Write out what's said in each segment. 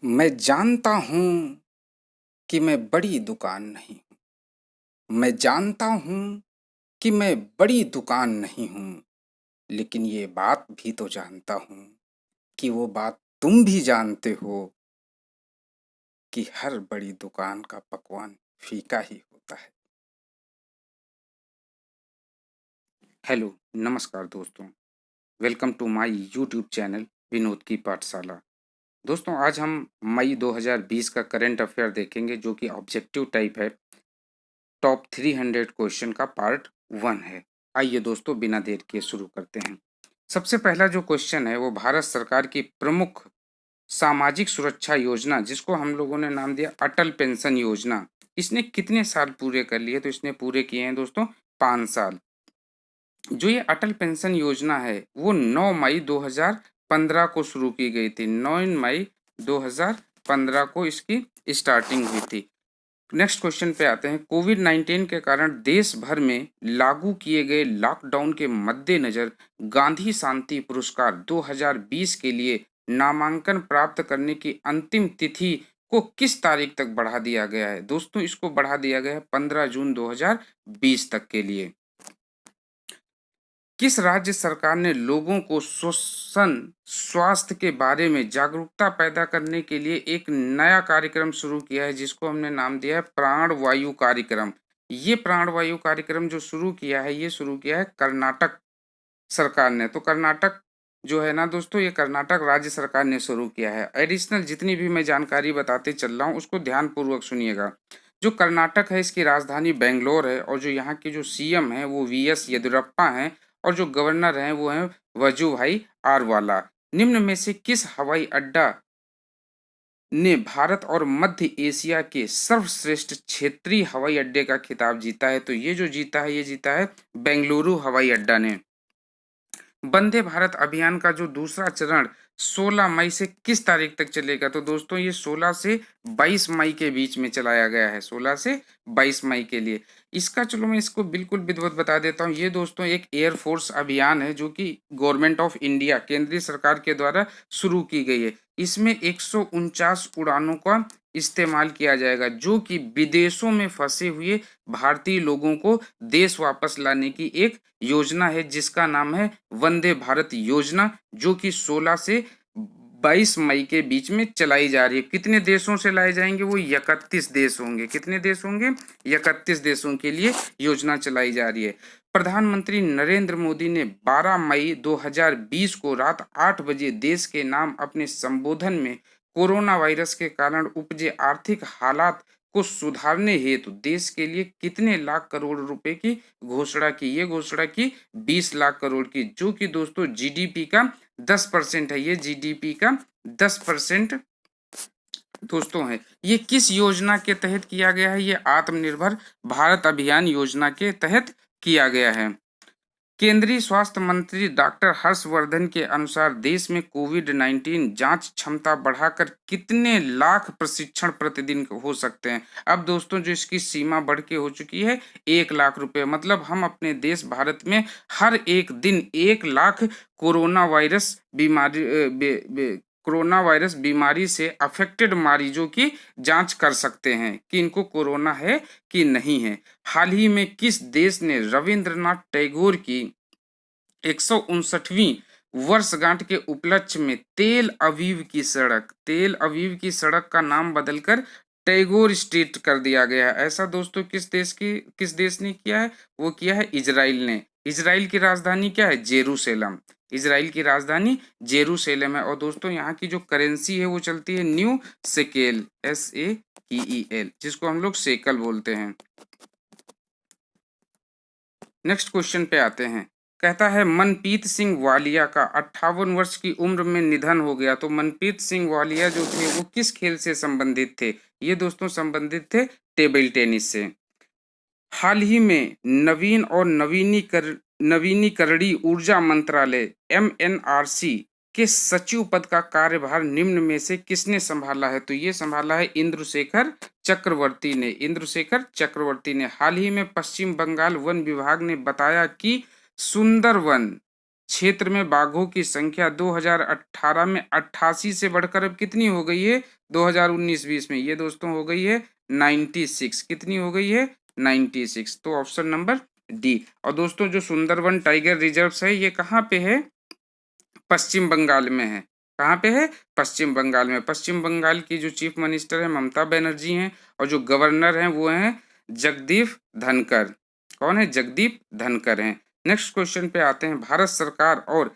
मैं जानता हूँ कि मैं बड़ी दुकान नहीं हूँ। मैं जानता हूँ कि मैं बड़ी दुकान नहीं हूँ, लेकिन ये बात भी तो जानता हूँ कि वो बात तुम भी जानते हो कि हर बड़ी दुकान का पकवान फीका ही होता है। हेलो, नमस्कार दोस्तों। Welcome to my YouTube channel Vinod ki Pathshala. दोस्तों, आज हम मई 2020 का करंट अफेयर देखेंगे, जो कि ऑब्जेक्टिव टाइप है। टॉप 300 क्वेश्चन का पार्ट 1 है। आइए दोस्तों, बिना देर किए शुरू करते हैं। सबसे पहला जो क्वेश्चन है वो भारत सरकार की प्रमुख सामाजिक सुरक्षा योजना, जिसको हम लोगों ने नाम दिया अटल पेंशन योजना, इसने कितने साल पूरे कर लिए? तो इसने पूरे किए हैं दोस्तों 5 साल। जो ये अटल पेंशन योजना है वो 9 मई 2015 को शुरू की गई थी। 9 मई 2015 को इसकी स्टार्टिंग हुई थी। नेक्स्ट क्वेश्चन पे आते हैं। कोविड-19 के कारण देश भर में लागू किए गए लॉकडाउन के मद्देनजर गांधी शांति पुरस्कार 2020 के लिए नामांकन प्राप्त करने की अंतिम तिथि को किस तारीख तक बढ़ा दिया गया है? दोस्तों, इसको बढ़ा दिया गया है 15 जून 2020 तक के लिए। किस राज्य सरकार ने लोगों को श्वसन स्वास्थ्य के बारे में जागरूकता पैदा करने के लिए एक नया कार्यक्रम शुरू किया है, जिसको हमने नाम दिया है प्राण वायु कार्यक्रम? ये प्राण वायु कार्यक्रम जो शुरू किया है, ये शुरू किया है कर्नाटक सरकार ने। तो कर्नाटक जो है ना दोस्तों, ये कर्नाटक राज्य सरकार ने शुरू किया है। एडिशनल जितनी भी मैं जानकारी बताते चल रहा हूँ, उसको ध्यानपूर्वक सुनिएगा। जो कर्नाटक है, इसकी राजधानी बेंगलोर है, और जो यहाँ के जो सीएम हैं वो वीएस येदियुरप्पा हैं, और जो गवर्नर हैं वो हैं वजुभाई आरवाला। निम्न में से किस हवाई अड्डा ने भारत और मध्य एशिया के सर्वश्रेष्ठ क्षेत्रीय हवाई अड्डे का खिताब जीता है? तो ये जो जीता है, ये जीता है बेंगलुरु हवाई अड्डा ने। वंदे भारत अभियान का जो दूसरा चरण 16 मई से किस तारीख तक चलेगा? तो दोस्तों, ये 16 से 22 मई के बीच में चलाया गया है। 16 से 22 मई के लिए। इसका चलो मैं इसको बिल्कुल विधिवत बता देता हूँ। ये दोस्तों एक एयरफोर्स अभियान है, जो कि गवर्नमेंट ऑफ इंडिया, केंद्रीय सरकार के द्वारा शुरू की गई है। इसमें 149 उड़ानों का इस्तेमाल किया जाएगा, जो कि विदेशों में फंसे हुए भारतीय लोगों को देश वापस लाने की एक योजना है, जिसका नाम है वंदे भारत योजना, जो कि 16 से 22 मई के बीच में चलाई जा रही है। कितने देशों से लाए जाएंगे? वो 31 देश होंगे। कितने देश होंगे? 31 देशों के लिए योजना चलाई जा रही है। प्रधानमंत्री नरेंद्र मोदी ने 12 मई 2020 को रात 8 बजे देश के नाम अपने संबोधन में कोरोना वायरस के कारण उपजे आर्थिक हालात को सुधारने हेतु देश के लिए कितने लाख करोड़ रुपए की घोषणा की? ये घोषणा की 20 लाख करोड़ की, जो कि दोस्तों जीडीपी का 10% है। ये जीडीपी का 10% दोस्तों है। ये किस योजना के तहत किया गया है? ये आत्मनिर्भर भारत अभियान योजना के तहत किया गया है। केंद्रीय स्वास्थ्य मंत्री डॉक्टर हर्षवर्धन के अनुसार देश में कोविड-19 जांच क्षमता बढ़ाकर कितने लाख परीक्षण प्रतिदिन हो सकते हैं? अब दोस्तों, जो इसकी सीमा बढ़ के हो चुकी है 1 लाख रुपए। मतलब हम अपने देश भारत में हर एक दिन 1 लाख कोरोना वायरस बीमारी कोरोना वायरस बीमारी से अफेक्टेड मरीजों की जांच कर सकते हैं कि इनको कोरोना है कि नहीं है। हाल ही में किस देश ने रविंद्रनाथ टैगोर की 159वीं वर्षगांठ के उपलक्ष्य में तेल अवीव की सड़क का नाम बदलकर टैगोर स्ट्रीट कर दिया गया है? ऐसा दोस्तों किस देश ने किया है? वो किया है इजराइल ने। इजराइल की राजधानी क्या है? जेरूसलम। इजराइल की राजधानी जेरूसलम है। और दोस्तों, यहाँ की जो करेंसी है वो चलती है न्यू सेकेल, SAKEL, जिसको हम लोग सेकल बोलते हैं। नेक्स्ट क्वेश्चन पे आते हैं। कहता है मनप्रीत सिंह वालिया का 58 वर्ष की उम्र में निधन हो गया। तो मनप्रीत सिंह वालिया जो थे वो किस खेल से संबंधित थे? ये दोस्तों संबंधित थे टेबल टेनिस से। हाल ही में नवीन और नवीनीकरणीय ऊर्जा मंत्रालय MNRC के सचिव पद का कार्यभार निम्न में से किसने संभाला है? तो ये संभाला है इंद्रशेखर चक्रवर्ती ने। इंद्रशेखर चक्रवर्ती ने। हाल ही में पश्चिम बंगाल वन विभाग ने बताया कि सुंदरवन क्षेत्र में बाघों की संख्या 2018 में 88 से बढ़कर अब कितनी हो गई है 2019-20 में? ये दोस्तों हो गई है 96। कितनी हो गई है 96। तो ऑप्शन नंबर डी। और दोस्तों जो सुंदरवन टाइगर रिजर्व है ये कहाँ पे है? पश्चिम बंगाल में है। कहाँ पे है? पश्चिम बंगाल में। पश्चिम बंगाल की जो चीफ मिनिस्टर है ममता बनर्जी हैं और जो गवर्नर हैं वो हैं जगदीप धनखड़। कौन है? जगदीप धनखड़ हैं। नेक्स्ट क्वेश्चन पे आते हैं। भारत सरकार और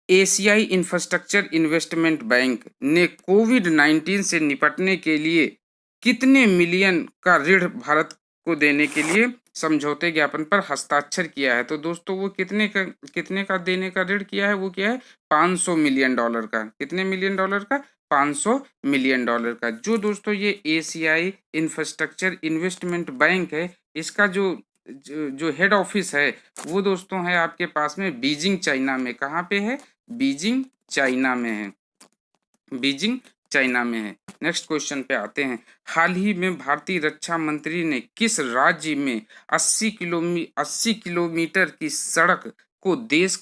एशियाई इंफ्रास्ट्रक्चर इन्वेस्टमेंट बैंक ने कोविड-19 से निपटने के लिए कितने मिलियन का ऋण भारत को देने के लिए समझौते ज्ञापन पर हस्ताक्षर किया है? तो दोस्तों वो कितने का देने का ऋण किया है? वो किया है 500 मिलियन डॉलर का। कितने मिलियन डॉलर का? 500 मिलियन डॉलर का। जो दोस्तों ये एशियाई इंफ्रास्ट्रक्चर इन्वेस्टमेंट बैंक है, इसका जो हेड ऑफिस है वो दोस्तों है आपके पास में बीजिंग चाइना में। कहाँ पे है? बीजिंग चाइना में है। बीजिंग चाइना में है। नेक्स्ट क्वेश्चन पे आते हैं। हाल ही में भारतीय रक्षा मंत्री ने किस राज्य में 80 किलोमीटर की सड़क को देश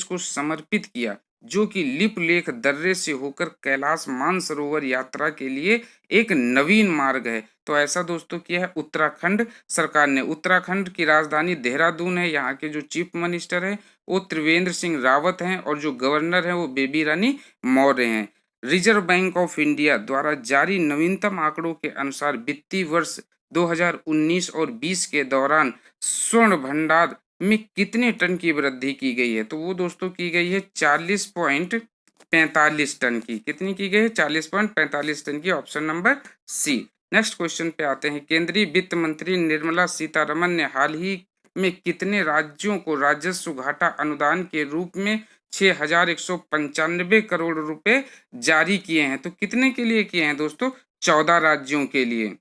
को समर्पित किया, जो कि लिप लेख दर्रे से होकर कैलाश मानसरोवर यात्रा के लिए एक नवीन मार्ग है? तो ऐसा दोस्तों किया है उत्तराखंड सरकार ने। उत्तराखंड की राजधानी देहरादून है। यहाँ के जो चीफ मिनिस्टर है वो त्रिवेंद्र सिंह रावत हैं और जो गवर्नर है वो बेबी रानी मौर्य हैं। रिजर्व बैंक ऑफ इंडिया द्वारा जारी नवीनतम आंकड़ों के अनुसार वित्तीय वर्ष 2019 और 20 के दौरान स्वर्ण भंडार में कितने टन की वृद्धि की गई है? तो वो दोस्तों की गई है 40.45 टन की। कितनी की गई है? 40.45 टन की। Option number C. Next question पे आते हैं। केंद्रीय वित्त मंत्री निर्मला सीतारमन ने हाल ही में कितने राज्यों को राजस्व घाटा अनुदान के रूप में 6,195 करोड़ रुपए जारी किए हैं? तो कितने के लिए किए हैं दोस्तों? 14 राज्यों के लिए।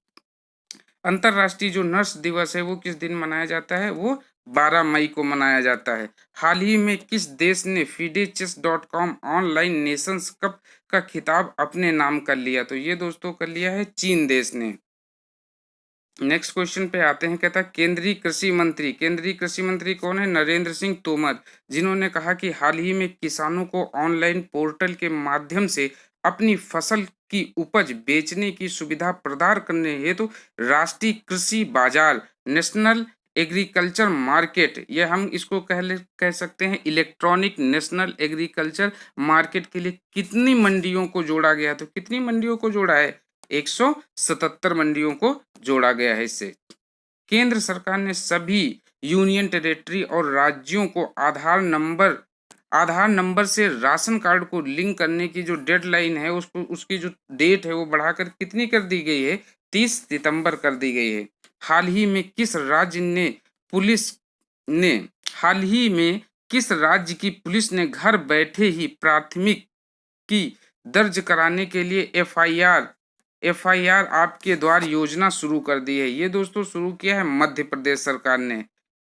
अंतर्राष्ट्रीय जो नर्स दिवस है वो किस दिन मनाया जाता है? वो 12 मई को मनाया जाता है। हाल ही में किस देश ने FIDE-Chess.com ऑनलाइन नेशंस कप का खिताब अपने नाम कर लिया? तो ये दोस्तों कर लिया है चीन देश ने। नेक्स्ट क्वेश्चन पे आते हैं। कहता है केंद्रीय कृषि मंत्री कौन है? नरेंद्र सिंह तोमर, जिन्होंने कहा कि हाल ही में किसानों को ऑनलाइन पोर्टल के माध्यम से अपनी फसल की उपज बेचने की सुविधा प्रदान करने हेतु राष्ट्रीय कृषि बाजार नेशनल एग्रीकल्चर मार्केट, ये हम इसको कह सकते हैं इलेक्ट्रॉनिक नेशनल एग्रीकल्चर मार्केट के लिए कितनी मंडियों को जोड़ा गया? तो कितनी मंडियों को जोड़ा है? 177 मंडियों को जोड़ा गया है इससे। केंद्र सरकार ने सभी यूनियन टेरिटरी और राज्यों को आधार नंबर से राशन कार्ड को लिंक करने की जो डेडलाइन है उसकी जो डेट है वो बढ़ाकर कितनी कर दी गई है? 30 सितंबर कर दी गई है। हाल ही में किस राज्य की पुलिस ने घर बैठे ही प्राथमिक की दर्ज कराने के लिए एफआईआर आपके द्वार योजना शुरू कर दी है? ये दोस्तों शुरू किया है मध्य प्रदेश सरकार ने।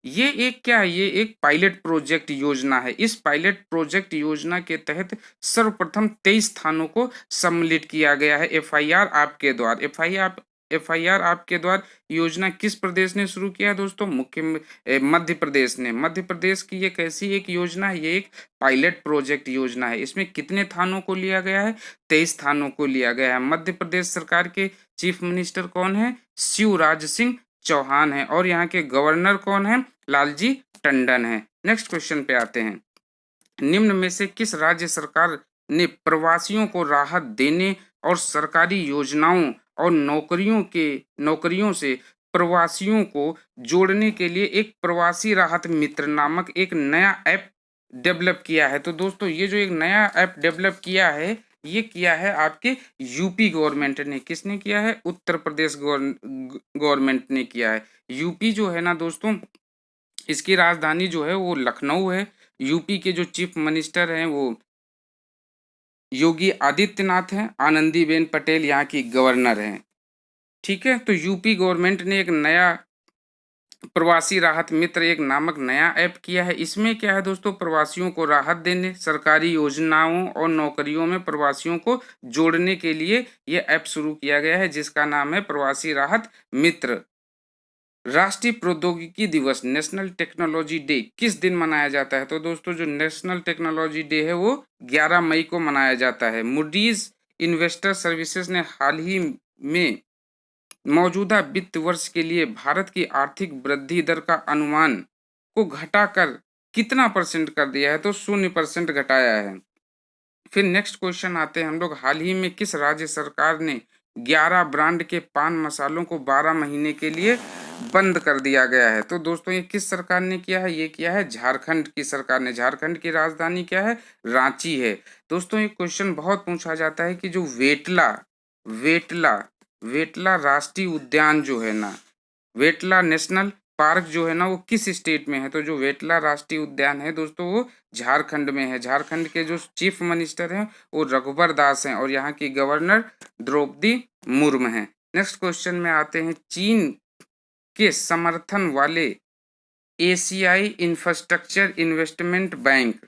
ये एक क्या है? ये एक पायलट प्रोजेक्ट योजना है। इस पायलट प्रोजेक्ट योजना के तहत सर्वप्रथम 23 थानों को सम्मिलित किया गया है एफआईआर आपके द्वार। एफआईआर आपके द्वार योजना किस प्रदेश ने शुरू किया दोस्तों? मध्य प्रदेश ने। मध्य प्रदेश की ये कैसी एक योजना है? ये एक पायलट प्रोजेक्ट योजना है। इसमें कितने थानों को लिया गया है? 23 थानों को लिया गया है। मध्य प्रदेश सरकार के चीफ मिनिस्टर कौन है? शिवराज सिंह चौहान है और यहाँ के गवर्नर कौन है? लालजी टंडन है। नेक्स्ट क्वेश्चन पे आते हैं। निम्न में से किस राज्य सरकार ने प्रवासियों को राहत देने और सरकारी योजनाओं और नौकरियों से प्रवासियों को जोड़ने के लिए एक प्रवासी राहत मित्र नामक एक नया ऐप डेवलप किया है? तो दोस्तों ये जो एक नया ऐप डेवलप किया है ये किया है आपके यूपी गवर्नमेंट ने। किसने किया है? उत्तर प्रदेश गवर्नमेंट ने किया है। यूपी जो है ना दोस्तों, इसकी राजधानी जो है वो लखनऊ है। यूपी के जो चीफ मिनिस्टर हैं वो योगी आदित्यनाथ हैं। आनंदीबेन पटेल यहाँ की गवर्नर हैं। ठीक है, तो यूपी गवर्नमेंट ने एक नया प्रवासी राहत मित्र एक नामक नया ऐप किया है। इसमें क्या है दोस्तों? प्रवासियों को राहत देने, सरकारी योजनाओं और नौकरियों में प्रवासियों को जोड़ने के लिए ये ऐप शुरू किया गया है जिसका नाम है प्रवासी राहत मित्र। राष्ट्रीय प्रौद्योगिकी दिवस नेशनल टेक्नोलॉजी डे किस दिन मनाया जाता है? तो दोस्तों जो नेशनल टेक्नोलॉजी डे है वो 11 मई को मनाया जाता है। मूडीज इन्वेस्टर सर्विसेज ने हाल ही में मौजूदा वित्त वर्ष के लिए भारत की आर्थिक वृद्धि दर का अनुमान को घटाकर कितना परसेंट कर दिया है? तो 0% घटाया है। फिर नेक्स्ट क्वेश्चन आते हैं हम लोग, हाल ही में किस राज्य सरकार ने 11 ब्रांड के पान मसालों को 12 महीने के लिए बंद कर दिया गया है? तो दोस्तों ये किस सरकार ने किया है? ये किया है झारखंड की सरकार ने। झारखंड की राजधानी क्या है? रांची है। दोस्तों ये क्वेश्चन बहुत पूछा जाता है कि जो वेटला वेटला वेटला राष्ट्रीय उद्यान जो है ना, वेटला नेशनल पार्क जो है ना, वो किस स्टेट में है? तो जो वेटला राष्ट्रीय उद्यान है दोस्तों वो झारखंड में है। झारखंड के जो चीफ मिनिस्टर हैं वो रघुबर दास हैं और यहाँ की गवर्नर द्रौपदी मुर्मू हैं। नेक्स्ट क्वेश्चन में आते हैं, चीन के समर्थन वाले एशियाई इंफ्रास्ट्रक्चर इन्वेस्टमेंट बैंक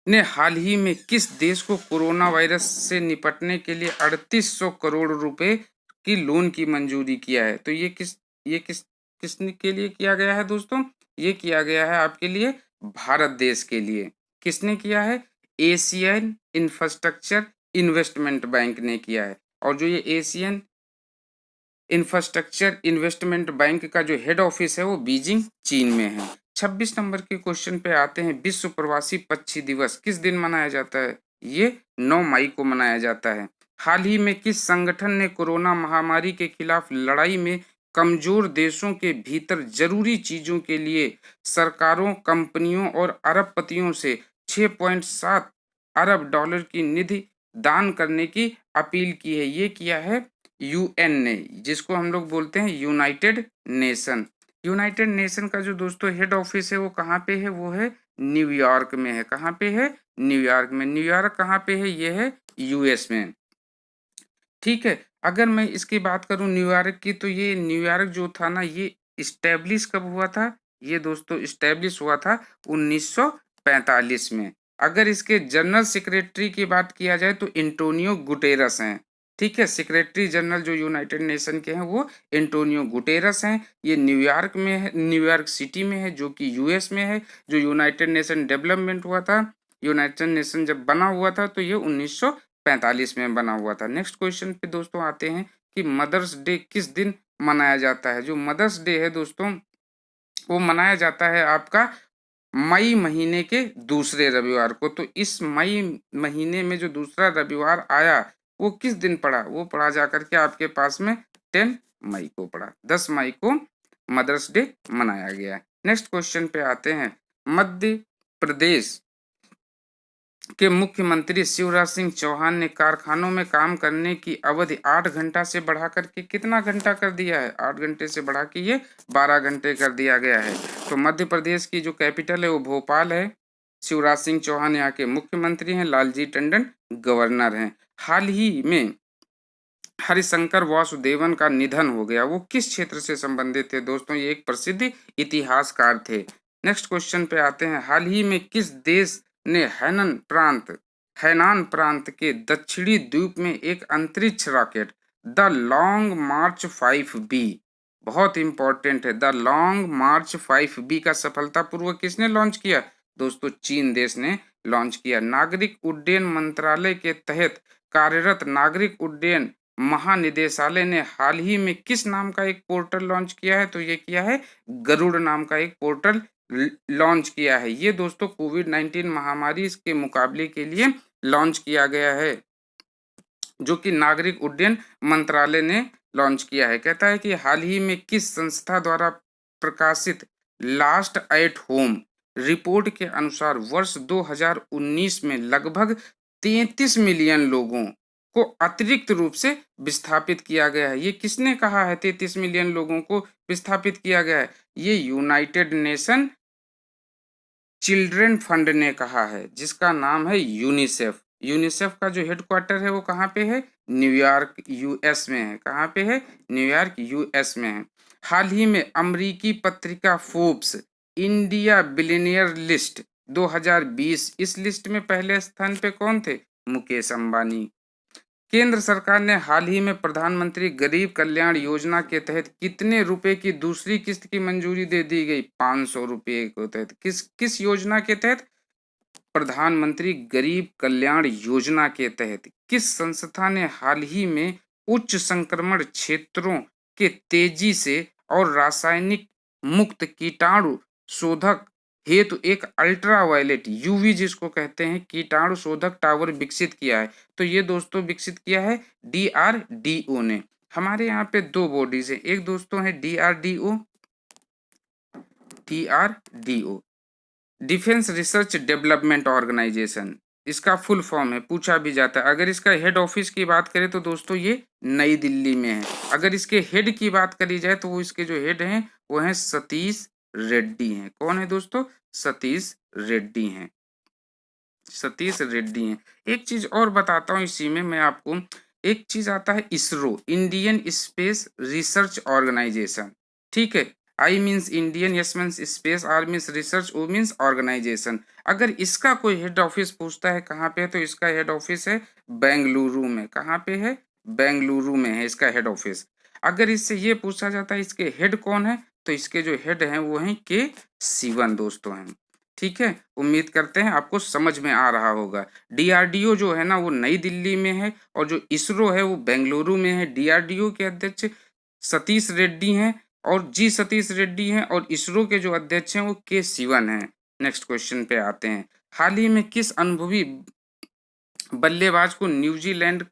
ने हाल ही में किस देश को कोरोना वायरस से निपटने के लिए 3800 करोड़ रुपए की लोन की मंजूरी किया है? तो किसने के लिए किया गया है दोस्तों? ये किया गया है आपके लिए भारत देश के लिए। किसने किया है? एशियन इंफ्रास्ट्रक्चर इन्वेस्टमेंट बैंक ने किया है। और जो ये एशियन इंफ्रास्ट्रक्चर इन्वेस्टमेंट बैंक का जो हेड ऑफिस है वो बीजिंग चीन में है। 26 नंबर के क्वेश्चन पे आते हैं, विश्व प्रवासी पक्षी दिवस किस दिन मनाया जाता है? ये 9 मई को मनाया जाता है। हाल ही में किस संगठन ने कोरोना महामारी के खिलाफ लड़ाई में कमजोर देशों के भीतर जरूरी चीजों के लिए सरकारों, कंपनियों और अरबपतियों से 6.7 अरब डॉलर की निधि दान करने की अपील की है? ये किया है यूएन ने, जिसको हम लोग बोलते हैं यूनाइटेड नेशन। यूनाइटेड नेशन का जो दोस्तों हेड ऑफिस है वो कहाँ पे है? वो है न्यूयॉर्क में है। कहाँ पे है? न्यूयॉर्क में। न्यूयॉर्क कहाँ पे है? ये है यूएस में। ठीक है, अगर मैं इसकी बात करूं न्यूयॉर्क की, तो ये न्यूयॉर्क जो था ना, ये इस्टेब्लिश कब हुआ था? ये दोस्तों इस्टेब्लिश हुआ था 1945 में। अगर इसके जनरल सेक्रेटरी की बात किया जाए तो एंटोनियो गुटेरस हैं। ठीक है, सेक्रेटरी जनरल जो यूनाइटेड नेशन के हैं वो एंटोनियो गुटेरस हैं। ये न्यूयॉर्क में है, न्यूयॉर्क सिटी में है, जो कि यूएस में है। जो यूनाइटेड नेशन डेवलपमेंट हुआ था, यूनाइटेड नेशन जब बना हुआ था तो ये 1945 में बना हुआ था। नेक्स्ट क्वेश्चन पे दोस्तों आते हैं कि मदर्स डे किस दिन मनाया जाता है? जो मदर्स डे है दोस्तों वो मनाया जाता है आपका मई महीने के दूसरे रविवार को। तो इस मई महीने में जो दूसरा रविवार आया वो किस दिन पड़ा? वो पड़ा जाकर के आपके पास में 10 मई को पड़ा। 10 मई को मदर्स डे मनाया गया। नेक्स्ट क्वेश्चन पे आते हैं, मध्य प्रदेश के मुख्यमंत्री शिवराज सिंह चौहान ने कारखानों में काम करने की अवधि 8 घंटा से बढ़ा करके कितना घंटा कर दिया है? 8 घंटे से बढ़ा के ये 12 घंटे कर दिया गया है। तो मध्य प्रदेश की जो कैपिटल है वो भोपाल है। शिवराज सिंह चौहान यहाँ के मुख्यमंत्री हैं, लालजी टंडन गवर्नर हैं। हाल ही में हरिशंकर वासुदेवन का निधन हो गया, वो किस क्षेत्र से संबंधित थे? दोस्तों ये एक प्रसिद्ध इतिहासकार थे। नेक्स्ट क्वेश्चन पे आते हैं, हाल ही में किस देश ने हैनान प्रांत के दक्षिणी द्वीप में एक अंतरिक्ष rocket the long March 5B, बहुत इंपॉर्टेंट है, द लॉन्ग मार्च 5B का सफलतापूर्वक किसने लॉन्च किया? दोस्तों चीन देश ने लॉन्च किया। नागरिक उड्डयन मंत्रालय के तहत कार्यरत नागरिक उड्डयन महानिदेशालय ने हाल ही में किस नाम का एक पोर्टल लॉन्च किया है? तो ये किया है गरुड़ नाम का एक पोर्टल लॉन्च किया है। ये दोस्तों कोविड-19 महामारी के मुकाबले के लिए लॉन्च किया गया है, जो कि नागरिक उड्डयन मंत्रालय ने लॉन्च किया है। कहता है कि हाल ही में किस संस्था द्वारा प्रकाशित लास्ट एट होम रिपोर्ट के अनुसार वर्ष 2019 में लगभग 33 मिलियन लोगों को अतिरिक्त रूप से विस्थापित किया गया है। ये किसने कहा है 33 मिलियन लोगों को विस्थापित किया गया है? ये यूनाइटेड नेशन चिल्ड्रन फंड ने कहा है, जिसका नाम है यूनिसेफ। यूनिसेफ का जो हेडक्वार्टर है वो कहाँ पे है? न्यूयॉर्क यूएस में है। कहाँ पे है? न्यूयॉर्क यूएस में है। हाल ही में अमेरिकी पत्रिका फोर्ब्स इंडिया बिलियनियर लिस्ट 2020, इस लिस्ट में पहले स्थान पे कौन थे? मुकेश अंबानी। केंद्र सरकार ने हाल ही में प्रधानमंत्री गरीब कल्याण योजना के तहत कितने रुपए की दूसरी किस्त की मंजूरी दे दी गई? 500 रुपए के तहत। किस योजना के तहत? प्रधानमंत्री गरीब कल्याण योजना के तहत। किस संस्था ने हाल ही में उच्च संक्रमण क्षेत्रों के तेजी से और रासायनिक मुक्त कीटाणु शोधक हेतु एक अल्ट्रावायलेट यूवी जिसको कहते हैं कीटाणु शोधक टावर विकसित किया है? तो ये दोस्तों विकसित किया है DRDO ने। हमारे यहाँ पे दो बॉडीज है, एक दोस्तों है DRDO defence research development organisation, इसका फुल फॉर्म है, पूछा भी जाता है। अगर इसका हेड ऑफिस की बात करें तो दोस्तों ये नई दिल्ली में है। अगर इसके हेड की बात करी जाए तो वो इसके जो हेड हैं वो हैं सतीश रेड्डी हैं। कौन है दोस्तों? सतीश रेड्डी हैं। सतीश रेड्डी हैं। एक चीज और बताता हूँ इसी में मैं आपको, एक चीज आता है ISRO, Indian space research organisation, ठीक है। I means Indian, S means space, R means research, O means organisation. अगर इसका कोई हेड ऑफिस पूछता है कहाँ पे है तो इसका हेड ऑफिस है बेंगलुरु में। कहाँ पे है? बेंगलुरु में है इसका हेड ऑफिस। अगर इससे ये पूछा जाता है इसके हेड कौन है तो इसके जो हेड हैं वो हैं के. सिवन दोस्तों हैं, ठीक है। उम्मीद करते हैं आपको समझ में आ रहा होगा। DRDO जो है ना वो नई दिल्ली में है और जो इसरो है वो बेंगलुरु में है। DRDO के अध्यक्ष सतीश रेड्डी हैं और जी सतीश रेड्डी हैं और इसरो के जो अध्यक्ष हैं वो के. सिवन हैं। नेक्स्ट क्वेश्चन पे आते हैं। हाल ही में किस अनुभवी बल्लेबाज को न्यूजीलैंड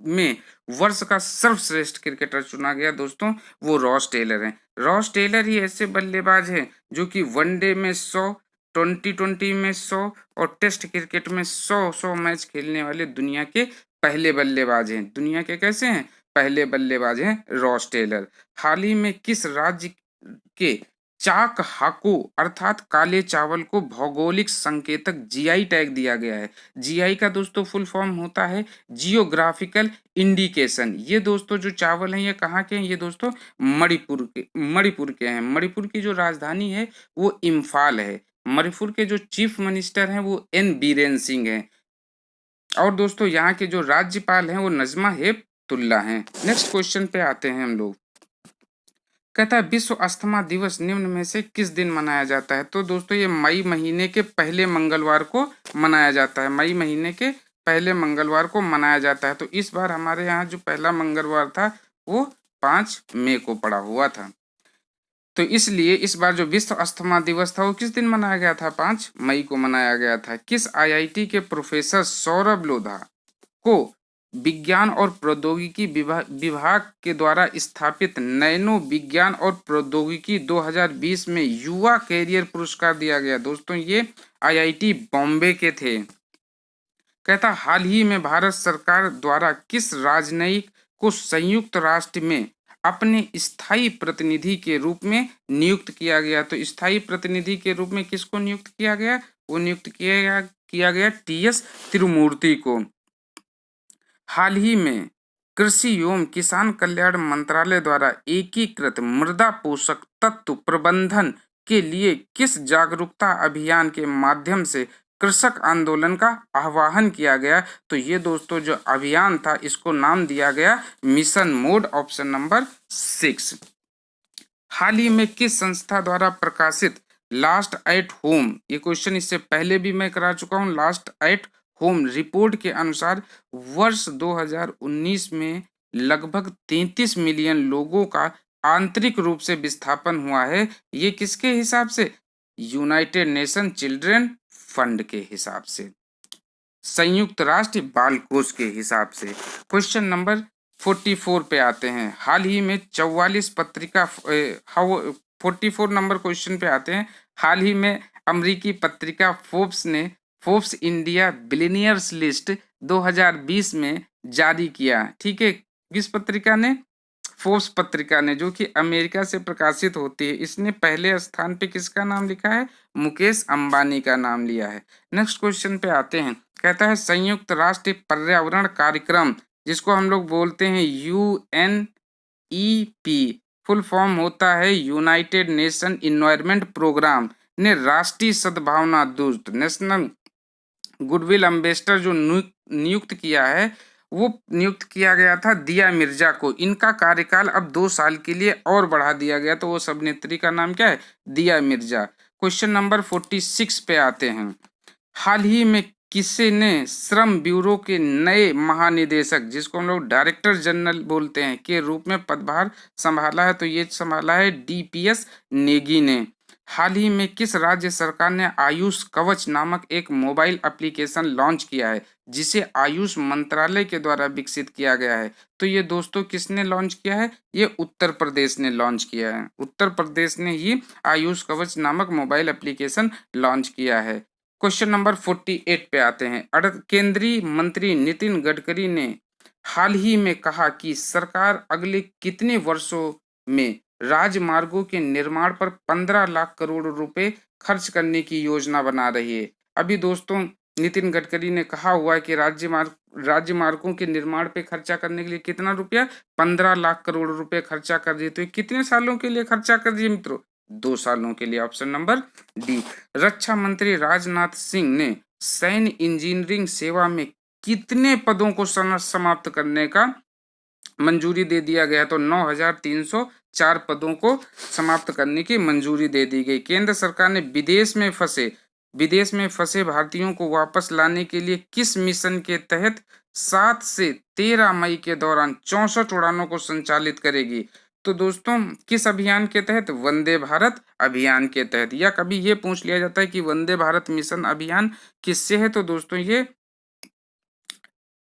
में वर्ष का सर्वश्रेष्ठ क्रिकेटर चुना गया? दोस्तों वो रॉस टेलर हैं। रॉस टेलर ही ऐसे बल्लेबाज हैं जो कि वनडे में 100, T20 में 100 और टेस्ट क्रिकेट में 100 मैच खेलने वाले दुनिया के पहले बल्लेबाज हैं। दुनिया के कैसे हैं? पहले बल्लेबाज हैं रॉस टेलर। हाल ही में किस राज्य के चाक हाको अर्थात काले चावल को भौगोलिक संकेतक GI टैग दिया गया है? GI का दोस्तों फुल फॉर्म होता है जियोग्राफिकल इंडिकेशन। ये दोस्तों जो चावल हैं ये कहाँ के हैं? ये दोस्तों मणिपुर के हैं। मणिपुर की जो राजधानी है वो इम्फाल है। मणिपुर के जो चीफ मिनिस्टर हैं वो N. बीरेन सिंह हैं और दोस्तों यहाँ के जो राज्यपाल हैं वो नजमा हेपतुल्ला हैं। नेक्स्ट क्वेश्चन पे आते हैं हम लोग। कहता है विश्व अस्थमा दिवस निम्न में से किस दिन मनाया जाता है? तो दोस्तों ये मई महीने के पहले मंगलवार को मनाया जाता है। मई महीने के पहले मंगलवार को मनाया जाता है। तो इस बार हमारे यहाँ जो पहला मंगलवार था वो 5 मई को पड़ा हुआ था। तो इसलिए इस बार जो विश्व अस्थमा दिवस था वो किस दिन मनाया गया था? 5 मई को मनाया गया था। किस IIT के प्रोफेसर सौरभ लोधा को विज्ञान और प्रौद्योगिकी विभाग के द्वारा स्थापित नैनो विज्ञान और प्रौद्योगिकी 2020 में युवा कैरियर पुरस्कार दिया गया? दोस्तों ये IIT बॉम्बे के थे। कहता हाल ही में भारत सरकार द्वारा किस राजनयिक को संयुक्त राष्ट्र में अपने स्थायी प्रतिनिधि के रूप में नियुक्त किया गया? तो स्थायी प्रतिनिधि के रूप में किसको नियुक्त किया गया? वो नियुक्त किया गया TS तिरुमूर्ति को। हाल ही में कृषि एवं किसान कल्याण मंत्रालय द्वारा एकीकृत मृदा पोषक तत्व प्रबंधन के लिए किस जागरूकता अभियान के माध्यम से कृषक आंदोलन का आह्वान किया गया? तो ये दोस्तों जो अभियान था इसको नाम दिया गया मिशन मोड, ऑप्शन नंबर 6। हाल ही में किस संस्था द्वारा प्रकाशित लास्ट एट होम, ये क्वेश्चन इससे पहले भी मैं करा चुका हूँ, लास्ट एट होम रिपोर्ट के अनुसार वर्ष 2019 में लगभग 33 मिलियन लोगों का आंतरिक रूप से विस्थापन हुआ है। ये किसके हिसाब से? यूनाइटेड नेशन चिल्ड्रन फंड के हिसाब से, संयुक्त राष्ट्र बाल कोष के हिसाब से। क्वेश्चन नंबर 44 पे आते हैं। हाल ही में 44 पत्रिका 44 नंबर क्वेश्चन पे आते हैं। हाल ही में अमेरिकी पत्रिका फोर्ब्स ने फोर्ब्स इंडिया बिलियनियर्स लिस्ट 2020 में जारी किया, ठीक है। किस पत्रिका ने? फोर्ब्स पत्रिका ने, जो कि अमेरिका से प्रकाशित होती है। इसने पहले स्थान पे किसका नाम लिखा है? मुकेश अंबानी का नाम लिया है। नेक्स्ट क्वेश्चन पे आते हैं। कहता है संयुक्त राष्ट्र पर्यावरण कार्यक्रम, जिसको हम लोग बोलते हैं UNEP, फुल फॉर्म होता है यूनाइटेड नेशन इन्वायरमेंट प्रोग्राम, ने राष्ट्रीय सद्भावना दूत नेशनल गुडविल एम्बेसडर जो नियुक्त किया है वो नियुक्त किया गया था दिया मिर्जा को। इनका कार्यकाल अब 2 साल के लिए और बढ़ा दिया गया, तो वो अभिनेत्री का नाम क्या है? दिया मिर्जा। क्वेश्चन नंबर 46 पे आते हैं। हाल ही में किसी ने श्रम ब्यूरो के नए महानिदेशक, जिसको हम लोग डायरेक्टर जनरल बोलते हैं, के रूप में पदभार संभाला है? तो ये संभाला है डीपीएस नेगी ने। हाल ही में किस राज्य सरकार ने आयुष कवच नामक एक मोबाइल एप्लीकेशन लॉन्च किया है, जिसे आयुष मंत्रालय के द्वारा विकसित किया गया है? तो ये दोस्तों किसने लॉन्च किया है? ये उत्तर प्रदेश ने लॉन्च किया है। उत्तर प्रदेश ने ही आयुष कवच नामक मोबाइल एप्लीकेशन लॉन्च किया है। क्वेश्चन नंबर 48 पे आते हैं। केंद्रीय मंत्री नितिन गडकरी ने हाल ही में कहा कि सरकार अगले कितने वर्षों में राजमार्गों के निर्माण पर 15 लाख करोड़ रुपए खर्च करने की योजना बना रही है। अभी दोस्तों नितिन गडकरी ने कहा हुआ है कि राज्यमार्गों के निर्माण पे खर्चा करने के लिए कितना रुपया? 15 लाख करोड़ रुपए खर्चा कर दिए। तो ये कितने सालों के लिए खर्चा कर दिए मित्रों? 2 सालों के लिए। Option number D. रक्षा मंत्री राजनाथ सिंह ने सैन्य इंजीनियरिंग सेवा में कितने पदों को समाप्त करने का मंजूरी दे दिया गया? तो 9,304 पदों को समाप्त करने की मंजूरी दे दी गई। केंद्र सरकार ने विदेश में फंसे भारतीयों को वापस लाने के लिए किस मिशन के तहत 7 से 13 मई के दौरान 64 उड़ानों को संचालित करेगी? तो दोस्तों किस अभियान के तहत? वंदे भारत अभियान के तहत। या कभी ये पूछ लिया जाता है कि वंदे भारत मिशन अभियान किससे है? तो दोस्तों ये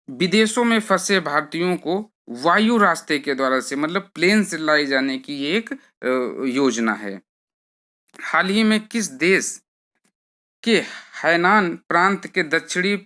विदेशों में फंसे भारतीयों को वायु रास्ते के द्वारा से, मतलब प्लेन से लाई जाने की ये एक योजना है। हाल ही में किस देश के हैनान प्रांत के दक्षिणी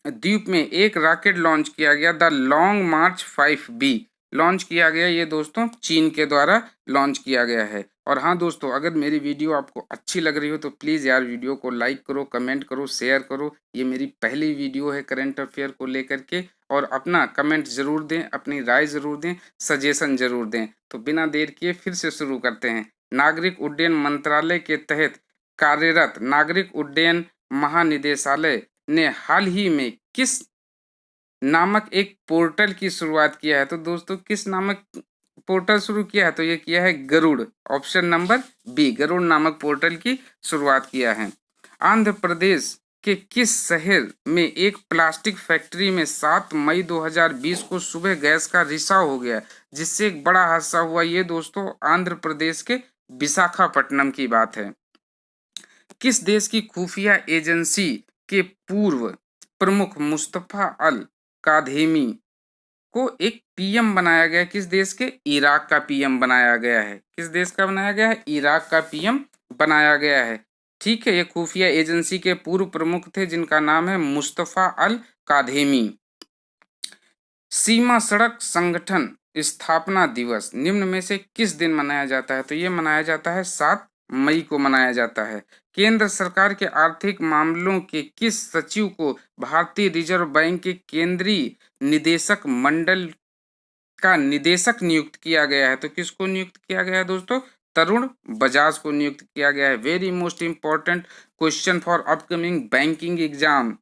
द्वीप में एक रॉकेट लॉन्च किया गया? The long March 5B launch किया गया। ये दोस्तों चीन के द्वारा लॉन्च किया गया है। और हाँ दोस्तों, अगर मेरी वीडियो आपको अच्छी लग रही हो तो प्लीज़ यार वीडियो को लाइक करो, कमेंट करो, शेयर करो। ये मेरी पहली वीडियो है करंट अफेयर को लेकर के। और अपना कमेंट ज़रूर दें, अपनी राय ज़रूर दें, सजेशन ज़रूर दें। तो बिना देर किए फिर से शुरू करते हैं। नागरिक उड्डयन मंत्रालय के तहत कार्यरत नागरिक उड्डयन महानिदेशालय ने हाल ही में किस नामक एक पोर्टल की शुरुआत किया है? तो दोस्तों किस नामक पोर्टल शुरू किया है? तो ये किया है Garud. Option number B, Garud नामक पोर्टल की शुरुआत किया है। आंध्र प्रदेश के किस शहर में एक प्लास्टिक फैक्ट्री में 7 मई 2020 को सुबह गैस का रिसाव हो गया, जिससे एक बड़ा हादसा हुआ? ये दोस्तों आंध्र प्रदेश के विशाखापट्टनम की बात है। किस देश की खुफिया एजेंसी के पूर्व प्रमुख मुस्तफा अल काधेमी को एक पीएम बनाया गया? किस देश के? इराक का पीएम बनाया गया है। किस देश का बनाया गया है? इराक का पीएम बनाया गया है। ठीक है, ये खुफिया एजेंसी के पूर्व प्रमुख थे जिनका नाम है मुस्तफा अल काधेमी। सीमा सड़क संगठन स्थापना दिवस निम्न में से किस दिन मनाया जाता है? तो ये मनाया जाता है 7 मई को मनाया जाता है। केंद्र सरकार के आर्थिक मामलों के किस सचिव को भारतीय रिजर्व बैंक के केंद्रीय निदेशक मंडल का निदेशक नियुक्त किया गया है? तो किसको नियुक्त किया गया है दोस्तों? तरुण बजाज को नियुक्त किया गया है। Very most important question for upcoming banking exam.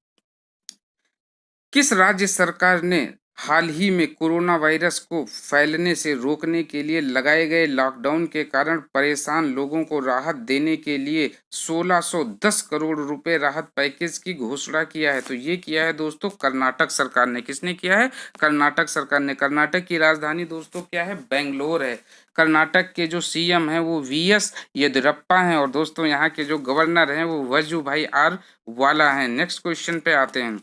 किस राज्य सरकार ने हाल ही में कोरोना वायरस को फैलने से रोकने के लिए लगाए गए लॉकडाउन के कारण परेशान लोगों को राहत देने के लिए 1610 करोड़ रुपए राहत पैकेज की घोषणा किया है? तो ये किया है दोस्तों कर्नाटक सरकार ने। किसने किया है? कर्नाटक सरकार ने। कर्नाटक की राजधानी दोस्तों क्या है? बेंगलोर है। कर्नाटक के जो सीएम हैं वो वीएस येदियुरप्पा हैं, और दोस्तों यहाँ के जो गवर्नर हैं वो वजुभाई आर वाला हैं। नेक्स्ट क्वेश्चन पे आते हैं।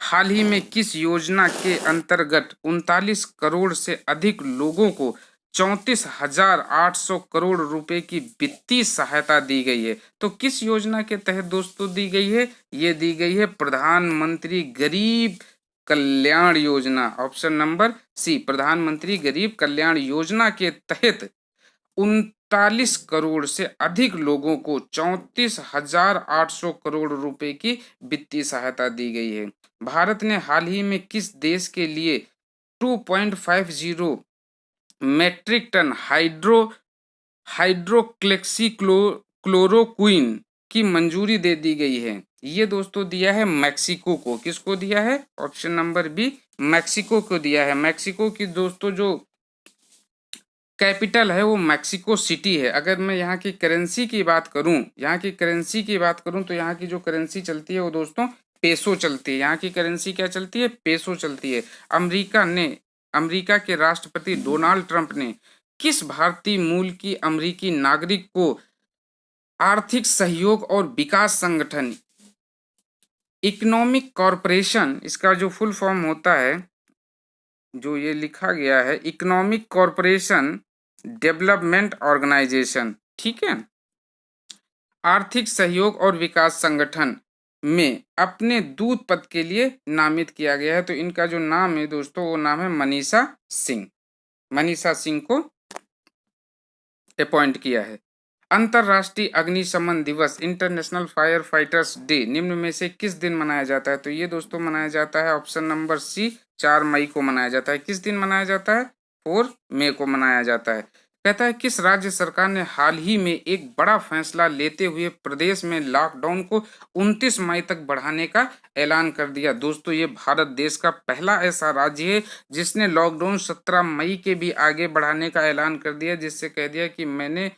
हाल ही में किस योजना के अंतर्गत 39 करोड़ से अधिक लोगों को 34,800 करोड़ रुपए की वित्तीय सहायता दी गई है? तो किस योजना के तहत दोस्तों दी गई है? ये दी गई है प्रधानमंत्री गरीब कल्याण योजना। ऑप्शन नंबर सी, प्रधानमंत्री गरीब कल्याण योजना के तहत 39 करोड़ से अधिक लोगों को 34,800 करोड़ रुपए की वित्तीय सहायता दी गई है। भारत ने हाल ही में किस देश के लिए 2.50 मेट्रिक टन हाइड्रोक्लोरोक्विन की मंजूरी दे दी गई है? ये दोस्तों दिया है मैक्सिको को। किसको दिया है? ऑप्शन नंबर बी, मैक्सिको को दिया है। मैक्सिको की दोस्तों जो कैपिटल है वो मैक्सिको सिटी है। अगर मैं यहाँ की करेंसी की बात करूँ, यहाँ की करेंसी की बात करूँ तो यहाँ की जो करेंसी चलती है वो दोस्तों पेसो चलती है। यहाँ की करेंसी क्या चलती है? पेसो चलती है। अमेरिका के राष्ट्रपति डोनाल्ड ट्रंप ने किस भारतीय मूल की अमेरिकी नागरिक को आर्थिक सहयोग और विकास संगठन, इकोनॉमिक कॉरपोरेशन, इसका जो फुल फॉर्म होता है, जो ये लिखा गया है, इकोनॉमिक कॉरपोरेशन डेवलपमेंट ऑर्गेनाइजेशन, ठीक है, आर्थिक सहयोग और विकास संगठन में अपने दूत पद के लिए नामित किया गया है। तो इनका जो नाम है दोस्तों वो नाम है मनीषा सिंह। मनीषा सिंह को अपॉइंट किया है। अंतरराष्ट्रीय अग्निशमन दिवस, इंटरनेशनल फायर फाइटर्स डे, निम्न में से किस दिन मनाया जाता है? तो ये दोस्तों मनाया जाता है ऑप्शन नंबर सी, 4 मई को मनाया जाता है। किस दिन मनाया जाता है? 4 मई को मनाया जाता है। कहता है किस राज्य सरकार ने हाल ही में एक बड़ा फैसला लेते हुए प्रदेश में लॉकडाउन को 29 मई तक बढ़ाने का ऐलान कर दिया? दोस्तों ये भारत देश का पहला ऐसा राज्य है जिसने लॉकडाउन 17 मई के भी आगे बढ़ाने का ऐलान कर दिया, जिससे कह दिया कि मैंने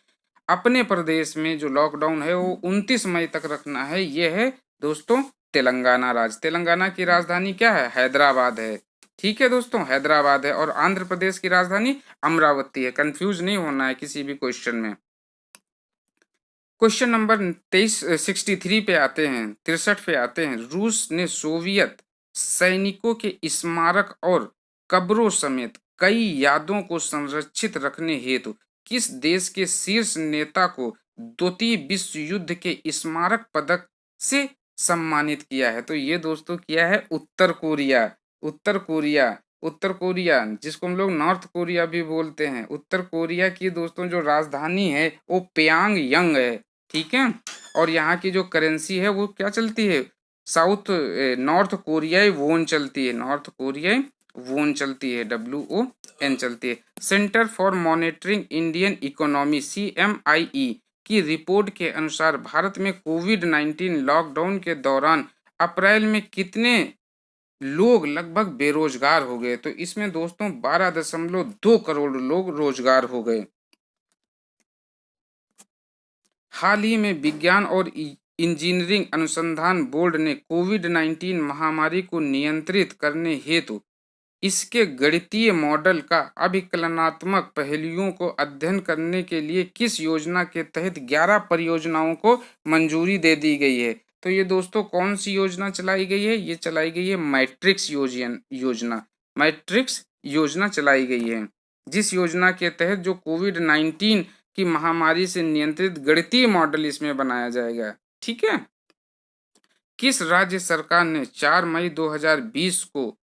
अपने प्रदेश में जो लॉकडाउन है वो 29 मई तक रखना है। ये है दोस्तों तेलंगाना राज्य। तेलंगाना की राजधानी क्या है? हैदराबाद है। ठीक है दोस्तों, हैदराबाद है। और आंध्र प्रदेश की राजधानी अमरावती है। कंफ्यूज नहीं होना है किसी भी क्वेश्चन में। क्वेश्चन नंबर 63 पे आते हैं, 63 पे आते हैं। रूस ने सोवियत सैनिकों के स्मारक और कब्रों समेत कई यादों को संरक्षित रखने हेतु किस देश के शीर्ष नेता को द्वितीय विश्व युद्ध के स्मारक पदक से सम्मानित किया है? तो ये दोस्तों किया है उत्तर कोरिया। उत्तर कोरिया, उत्तर कोरिया जिसको हम लोग नॉर्थ कोरिया भी बोलते हैं। उत्तर कोरिया की दोस्तों जो राजधानी है वो प्यांग यांग है। ठीक है। और यहाँ की जो करेंसी है वो क्या चलती है? नॉर्थ कोरियाई वोन चलती है। नॉर्थ कोरियाई वोन चलती है, WON चलती है। Centre for monitoring Indian economy, CMIE की रिपोर्ट के अनुसार भारत में कोविड-19 लॉकडाउन के दौरान अप्रैल में कितने लोग लगभग बेरोजगार हो गए? तो इसमें दोस्तों 12.2 करोड़ लोग रोजगार हो गए। हाल ही में विज्ञान और इंजीनियरिंग अनुसंधान बोर्ड ने कोविड-19 महामारी को नियंत्रित करने हेतु इसके गणितीय मॉडल का अभिकलनात्मक पहलुओं को अध्ययन करने के लिए किस योजना के तहत 11 परियोजनाओं को मंजूरी दे दी गई है? तो ये दोस्तों कौन सी योजना चलाई गई है? ये चलाई गई है मैट्रिक्स योजना। मैट्रिक्स योजना चलाई गई है, जिस योजना के तहत जो कोविड-19 की महामारी से नियंत्रित गणितीय मॉडल इसमें बनाया जाएगा। ठीक है। किस राज्य सरकार ने 4 मई 2020 को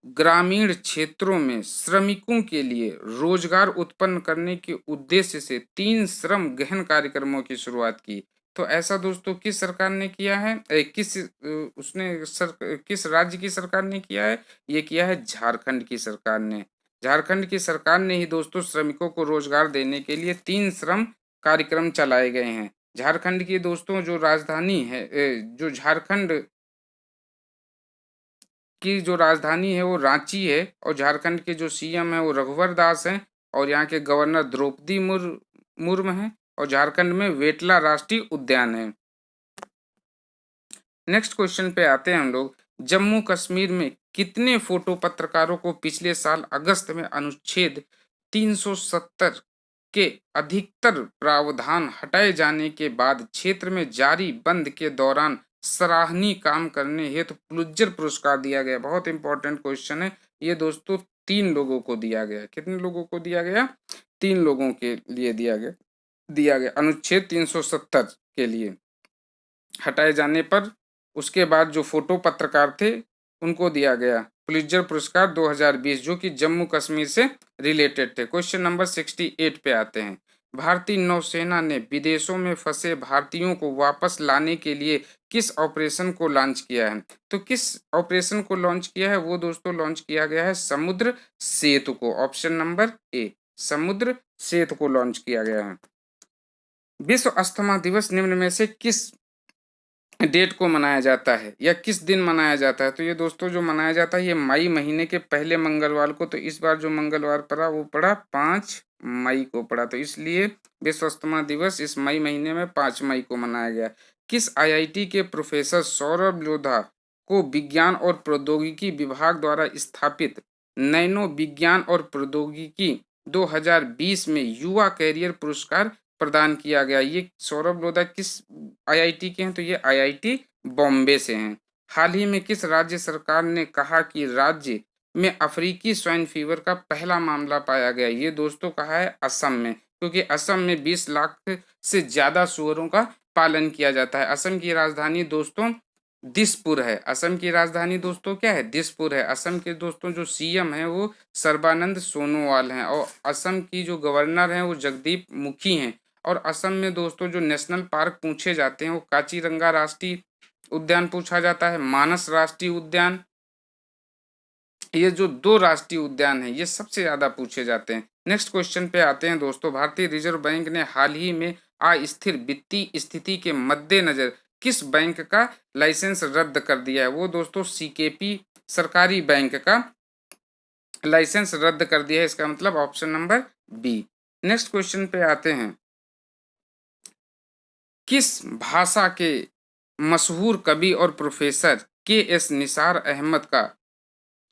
ग्रामीण क्षेत्रों में श्रमिकों के लिए रोजगार उत्पन्न करने के उद्देश्य से 3 श्रम गहन कार्यक्रमों की शुरुआत की? तो ऐसा दोस्तों किस सरकार ने किया है? किस राज्य की सरकार ने किया है? ये किया है झारखंड की सरकार ने। झारखंड की सरकार ने ही दोस्तों श्रमिकों को रोजगार देने के लिए 3 श्रम कार्यक्रम चलाए गए हैं। झारखंड की दोस्तों जो राजधानी है, जो झारखंड की जो राजधानी है वो रांची है। और झारखंड के जो CM है वो रघुवर दास हैं। और यहाँ के गवर्नर द्रौपदी मुर्मू हैं। और झारखंड में वेटला राष्ट्रीय उद्यान है। नेक्स्ट क्वेश्चन पे आते हैं हम लोग। जम्मू कश्मीर में कितने फोटो पत्रकारों को पिछले साल अगस्त में अनुच्छेद 370 के अधिकतर प्रावधान हटाए जाने के बाद क्षेत्र में जारी बंद के दौरान सराहनीय काम करने हेतु पुलित्जर पुरस्कार दिया गया? बहुत इंपॉर्टेंट क्वेश्चन है ये दोस्तों। 3 लोगों को दिया गया। कितने लोगों को दिया गया? 3 लोगों के लिए दिया गया अनुच्छेद 370 के लिए हटाए जाने पर। उसके बाद जो फोटो पत्रकार थे उनको दिया गया पुलित्जर पुरस्कार 2020, जो कि जम्मू कश्मीर से रिलेटेड थे। क्वेश्चन नंबर 68 पे आते हैं। भारतीय नौसेना ने विदेशों में फंसे भारतीयों को वापस लाने के लिए किस ऑपरेशन को लॉन्च किया है? तो किस ऑपरेशन को लॉन्च किया है? वो दोस्तों लॉन्च किया गया है समुद्र सेतु को। ऑप्शन नंबर ए, समुद्र सेतु को लॉन्च किया गया है। विश्व अस्थमा दिवस निम्न में से किस डेट को मनाया जाता है या किस दिन मनाया जाता है? तो ये दोस्तों जो मनाया जाता है ये मई महीने के पहले मंगलवार को। तो इस बार जो मंगलवार पड़ा वो पड़ा 5 मई को पड़ा, तो इसलिए विश्व अस्थमा दिवस इस मई महीने में 5 मई को मनाया गया। किस आईआईटी के प्रोफेसर सौरभ लोधा को विज्ञान और प्रौद्योगिकी विभाग द्वारा स्थापित नैनो विज्ञान और प्रौद्योगिकी 2020 में युवा कैरियर पुरस्कार प्रदान किया गया? ये सौरभ लोधा किस आईआईटी के हैं? तो ये आईआईटी बॉम्बे से हैं। हाल ही में किस राज्य सरकार ने कहा कि राज्य में अफ्रीकी स्वाइन फीवर का पहला मामला पाया गया? ये दोस्तों कहा है असम में, क्योंकि असम में 20 लाख से ज्यादा सूअरों का पालन किया जाता है। असम की राजधानी दोस्तों दिसपुर है। असम की राजधानी दोस्तों क्या है? दिसपुर है। असम के दोस्तों जो सीएम है वो सर्बानंद सोनोवाल हैं और असम की जो गवर्नर हैं वो जगदीप मुखी हैं। और असम में दोस्तों जो नेशनल पार्क पूछे जाते हैं वो काजीरंगा राष्ट्रीय उद्यान पूछा जाता है, मानस राष्ट्रीय उद्यान, ये जो 2 राष्ट्रीय उद्यान हैं ये सबसे ज्यादा पूछे जाते हैं। नेक्स्ट क्वेश्चन पे आते हैं दोस्तों। भारतीय रिजर्व बैंक ने हाल ही में अस्थिर वित्तीय स्थिति के मद्देनजर किस बैंक का लाइसेंस रद्द कर दिया है? वो दोस्तों सीकेपी सरकारी बैंक का लाइसेंस रद्द कर दिया है। इसका मतलब option number B. Next question पे आते हैं। किस भाषा के मशहूर कवि और प्रोफेसर के.एस. निसार अहमद का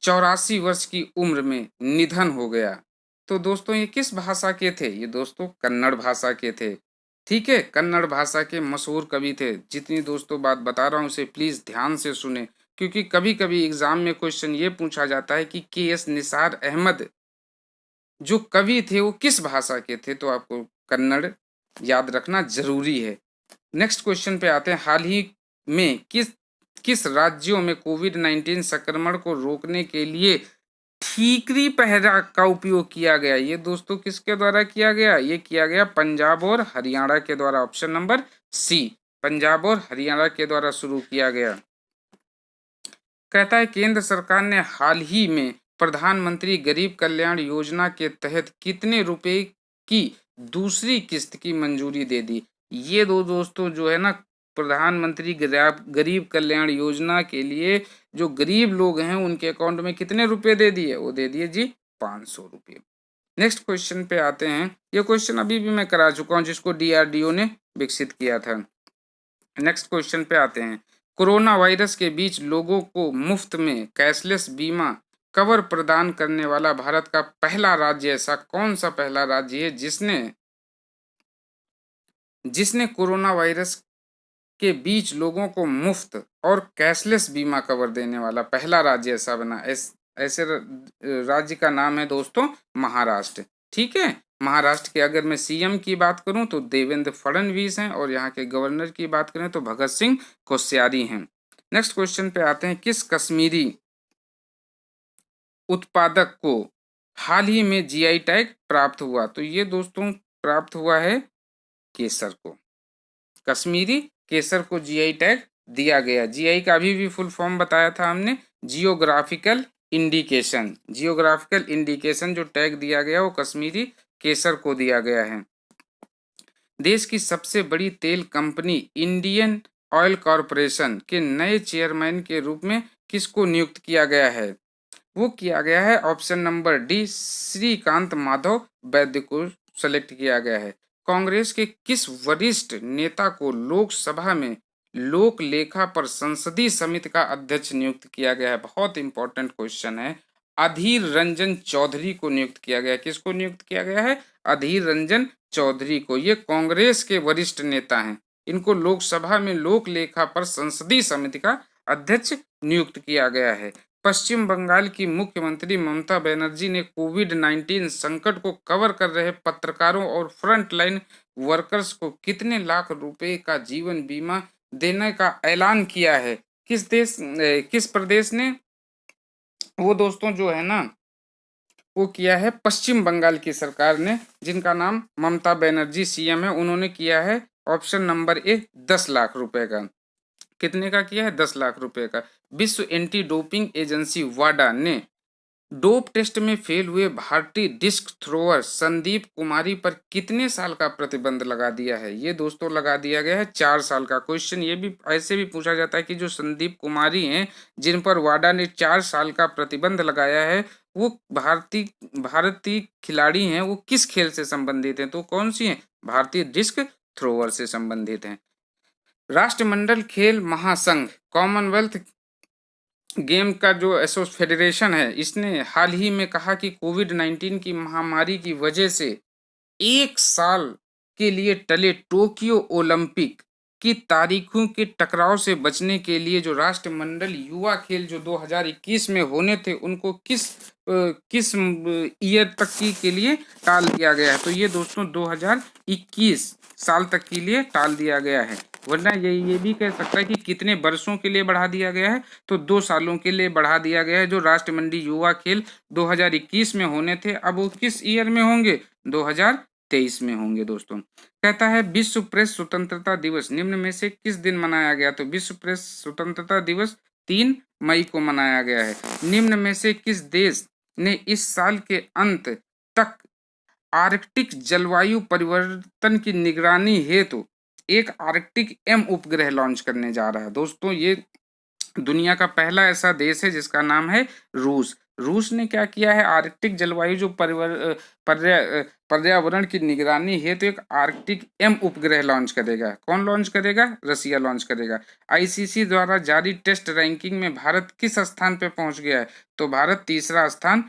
84 वर्ष की उम्र में निधन हो गया? तो दोस्तों ये किस भाषा के थे? ये दोस्तों कन्नड़ भाषा के थे। ठीक है, कन्नड़ भाषा के मशहूर कवि थे। जितनी दोस्तों बात बता रहा हूँ उसे प्लीज ध्यान से सुने, क्योंकि कभी कभी एग्जाम में क्वेश्चन ये पूछा जाता है कि के.एस. निसार अहमद जो कवि थे वो किस भाषा के थे, तो आपको कन्नड़ याद रखना जरूरी है। नेक्स्ट क्वेश्चन पे आते हैं। हाल ही में किस किस राज्यों में कोविड-19 संक्रमण को रोकने के लिए ठीकरी पहरा का उपयोग किया गया? ये दोस्तों किसके द्वारा किया गया? ये किया गया पंजाब और हरियाणा के द्वारा। ऑप्शन नंबर सी, पंजाब और हरियाणा के द्वारा शुरू किया गया। कहता है केंद्र सरकार ने हाल ही में प्रधानमंत्री गरीब कल्याण योजना के तहत कितने रुपए की दूसरी किस्त की मंजूरी दे दी? ये दो दोस्तों जो है ना, प्रधानमंत्री गरीब कल्याण योजना के लिए जो गरीब लोग हैं उनके अकाउंट में कितने रुपए दे दिए? वो दे दिए जी 500 रुपये। नेक्स्ट क्वेश्चन पे आते हैं। ये क्वेश्चन अभी भी मैं करा चुका हूँ जिसको डीआरडीओ ने विकसित किया था। नेक्स्ट क्वेश्चन पे आते हैं। कोरोना वायरस के बीच लोगों को मुफ्त में कैशलेस बीमा कवर प्रदान करने वाला भारत का पहला राज्य ऐसा कौन सा पहला राज्य है जिसने कोरोना वायरस के बीच लोगों को मुफ्त और कैशलेस बीमा कवर देने वाला पहला राज्य ऐसा बना? ऐसे राज्य का नाम है दोस्तों महाराष्ट्र। ठीक है, महाराष्ट्र के अगर मैं सीएम की बात करूं तो देवेंद्र फडणवीस हैं और यहाँ के गवर्नर की बात करें तो भगत सिंह कोश्यारी हैं। नेक्स्ट क्वेश्चन पे आते हैं। किस कश्मीरी उत्पादक को हाल ही में जीआई टैग प्राप्त हुआ? तो ये दोस्तों प्राप्त हुआ है केसर को। कश्मीरी केसर को जीआई टैग दिया गया। जीआई का अभी भी फुल फॉर्म बताया था हमने, जियोग्राफिकल इंडिकेशन। जियोग्राफिकल इंडिकेशन जो टैग दिया गया वो कश्मीरी केसर को दिया गया है। देश की सबसे बड़ी तेल कंपनी इंडियन ऑयल कॉरपोरेशन के नए चेयरमैन के रूप में किसको नियुक्त किया गया है? वो किया गया है option number D, Shrikant Madhav Vaidya को सेलेक्ट किया गया है। कांग्रेस के किस वरिष्ठ नेता को लोकसभा में लोक लेखा पर संसदीय समिति का अध्यक्ष नियुक्त किया गया है? बहुत इंपॉर्टेंट क्वेश्चन है। अधीर रंजन चौधरी को नियुक्त किया गया है। किसको नियुक्त किया गया है? अधीर रंजन चौधरी को। ये कांग्रेस के वरिष्ठ नेता हैं। इनको लोकसभा में लोक लेखा पर संसदीय समिति का अध्यक्ष नियुक्त किया गया है। पश्चिम बंगाल की मुख्यमंत्री ममता बनर्जी ने कोविड-19 संकट को कवर कर रहे पत्रकारों और फ्रंटलाइन वर्कर्स को कितने लाख रुपए का जीवन बीमा देने का ऐलान किया है? किस प्रदेश ने? वो दोस्तों जो है ना वो किया है पश्चिम बंगाल की सरकार ने, जिनका नाम ममता बनर्जी सीएम है। उन्होंने किया है ऑप्शन नंबर ए 10 लाख रुपए का। कितने का किया है? 10 लाख रुपए का। विश्व एंटी डोपिंग एजेंसी वाडा ने डोप टेस्ट में फेल हुए भारतीय डिस्क थ्रोअर संदीप कुमारी पर कितने साल का प्रतिबंध लगा दिया है? ये दोस्तों लगा दिया गया है 4 साल का। क्वेश्चन ये भी ऐसे भी पूछा जाता है कि जो संदीप कुमारी हैं, जिन पर वाडा ने 4 साल का प्रतिबंध लगाया है, वो भारतीय खिलाड़ी हैं, वो किस खेल से संबंधित हैं? तो कौन सी हैं? भारतीय डिस्क थ्रोअर से संबंधित हैं। राष्ट्रमंडल खेल महासंघ कॉमनवेल्थ गेम का जो फेडरेशन है, इसने हाल ही में कहा कि कोविड-19 की महामारी की वजह से 1 साल के लिए टले टोक्यो ओलंपिक की तारीखों के टकराव से बचने के लिए जो राष्ट्रमंडल युवा खेल जो 2021 में होने थे, उनको किस ईयर तक के लिए टाल दिया गया है? तो ये दोस्तों 2021 साल तक के लिए टाल दिया गया है। वरना ये भी कह सकता है कि कितने वर्षों के लिए बढ़ा दिया गया है, तो 2 सालों के लिए बढ़ा दिया गया है। जो राष्ट्रमंडल युवा खेल 2021 में होने थे, अब वो किस ईयर में होंगे? 2023 में होंगे दोस्तों। कहता है विश्व प्रेस स्वतंत्रता दिवस निम्न में से किस दिन मनाया गया? तो विश्व प्रेस स्वतंत्रता दिवस 3 मई को मनाया गया है। निम्न में से किस देश ने इस साल के अंत तक आर्कटिक जलवायु परिवर्तन की निगरानी हेतु एक आर्कटिक एम उपग्रह लॉन्च करने जा रहा है? दोस्तों ये दुनिया का पहला ऐसा देश है जिसका नाम है रूस। रूस ने क्या किया है? आर्कटिक जलवायु जो पर्यावरण की निगरानी हेतु एक आर्कटिक एम उपग्रह लॉन्च करेगा। कौन लॉन्च करेगा? रसिया लॉन्च करेगा। आईसीसी द्वारा जारी टेस्ट रैंकिंग में भारत किस स्थान पे पहुंच गया है? तो भारत तीसरा स्थान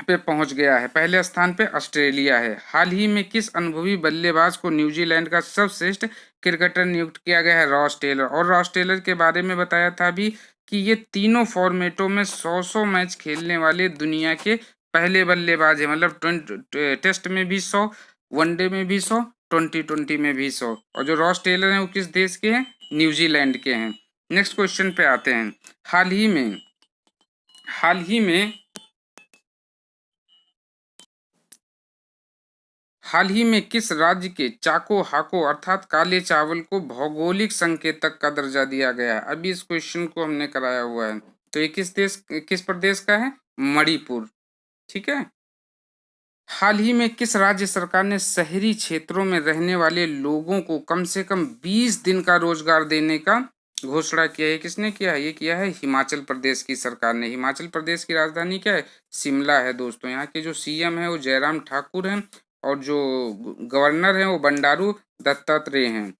पे पहुंच गया है। पहले स्थान पे ऑस्ट्रेलिया है। हाल ही में किस अनुभवी बल्लेबाज को न्यूजीलैंड का सर्वश्रेष्ठ क्रिकेटर नियुक्त किया गया है? Ross Taylor. और रॉस टेलर के बारे में बताया था अभी कि ये तीनों फॉर्मेटों में 100 मैच खेलने वाले दुनिया के पहले बल्लेबाज है। मतलब टेस्ट में भी 100, वनडे में भी 100, T20 में भी 100। और जो रॉस टेलर हैं वो किस देश के हैं? न्यूजीलैंड के हैं। नेक्स्ट क्वेश्चन पे आते हैं। हाल ही में किस राज्य के चाको हाको अर्थात काले चावल को भौगोलिक संकेतक का दर्जा दिया गया है? अभी इस क्वेश्चन को हमने कराया हुआ है। तो ये किस प्रदेश का है? मणिपुर। ठीक है। हाल ही में किस राज्य सरकार ने शहरी क्षेत्रों में रहने वाले लोगों को कम से कम 20 दिन का रोजगार देने का घोषणा किया है? किसने किया है? ये किया है हिमाचल प्रदेश की सरकार ने। हिमाचल प्रदेश की राजधानी क्या है? शिमला है दोस्तों। यहाँ के जो सीएम है वो जयराम ठाकुर हैं और जो गवर्नर है वो बंडारू दत्तात्रेय हैं।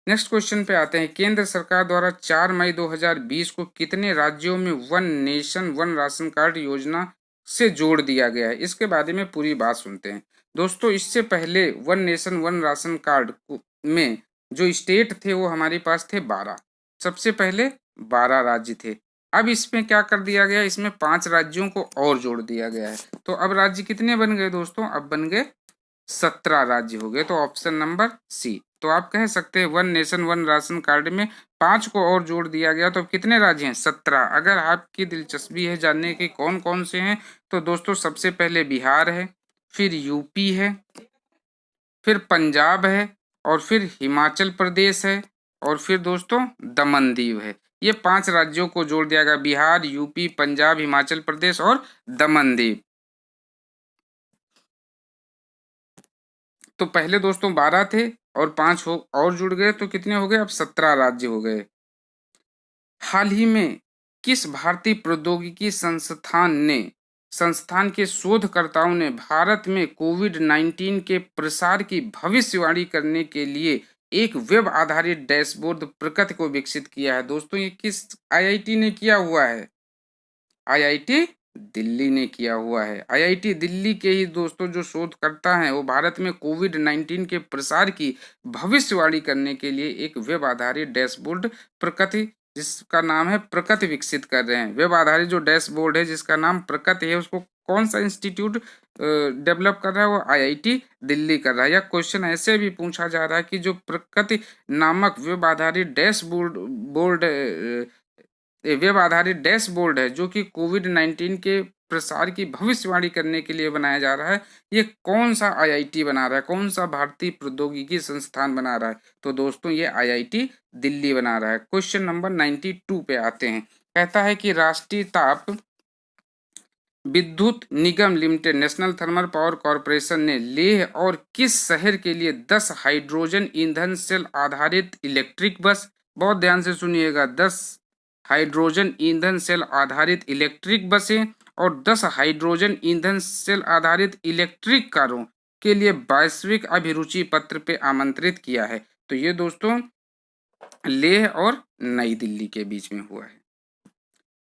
नेक्स्ट क्वेश्चन पे आते हैं। केंद्र सरकार द्वारा 4 मई 2020 को कितने राज्यों में one nation one ration card योजना से जोड़ दिया गया है? इसके बारे में पूरी बात सुनते हैं। दोस्तों इससे पहले one nation one ration card में जो स्टेट थे वो हमारे पास थे 12। सबसे पहले 12 राज्य थे। अब इसमें क्या कर दिया गया? इसमें 5 राज्यों को और जोड़ दिया गया है। तो अब राज्य कितने बन गए दोस्तों? अब बन गए 17 राज्य हो गए। तो ऑप्शन नंबर सी। तो आप कह सकते हैं one nation one ration card में 5 को और जोड़ दिया गया। तो कितने राज्य हैं? 17। अगर आपकी दिलचस्पी है जानने की कौन कौन से हैं, तो दोस्तों सबसे पहले बिहार है, फिर यूपी है, फिर पंजाब है, और फिर हिमाचल प्रदेश है, और फिर दोस्तों दमन दीव है। ये 5 राज्यों को जोड़ दिया गया। बिहार, यूपी, पंजाब, हिमाचल प्रदेश और दमन दीव। तो पहले दोस्तों 12 थे और 5 और जुड़ गए, तो कितने हो गए? अब 17 राज्य हो गए। हाल ही में किस भारतीय प्रौद्योगिकी संस्थान के शोधकर्ताओं ने भारत में कोविड-19 के प्रसार की भविष्यवाणी करने के लिए एक वेब आधारित डैशबोर्ड प्रकृति को विकसित किया है? दोस्तों ये किस आईआईटी ने किया हुआ है? आईआईटी दिल्ली ने किया हुआ है। आईआईटी दिल्ली के ही दोस्तों जो शोधकर्ता हैं वो भारत में कोविड-19 के प्रसार की भविष्यवाणी करने के लिए एक वेब आधारित डैशबोर्ड प्रकृति, जिसका नाम है प्रकृति, विकसित कर रहे हैं। वेब आधारित जो डैशबोर्ड है जिसका नाम प्रकृति है, उसको कौन सा इंस्टीट्यूट डेवलप कर रहा है? वो आईआईटी दिल्ली कर रहा है। या क्वेश्चन ऐसे भी पूछा जा रहा है कि जो प्रकृति नामक वेब आधारित वेब आधारित डैशबोर्ड है जो कि कोविड-19 के प्रसार की भविष्यवाणी करने के लिए बनाया जा रहा है, ये कौन सा आईआईटी बना रहा है? कौन सा भारतीय प्रौद्योगिकी संस्थान बना रहा है? तो दोस्तों ये आईआईटी दिल्ली बना रहा है। क्वेश्चन नंबर 92 पे आते हैं। कहता है कि Vidyut Nigam limited national thermal power corporation ने लेह और किस शहर के लिए 10 हाइड्रोजन ईंधन सेल आधारित इलेक्ट्रिक बस, बहुत ध्यान से सुनिएगा, 10 हाइड्रोजन ईंधन सेल आधारित इलेक्ट्रिक बसें और 10 हाइड्रोजन ईंधन सेल आधारित इलेक्ट्रिक कारों के लिए वैश्विक अभिरुचि पत्र पे आमंत्रित किया है। तो ये दोस्तों लेह और नई दिल्ली के बीच में हुआ है।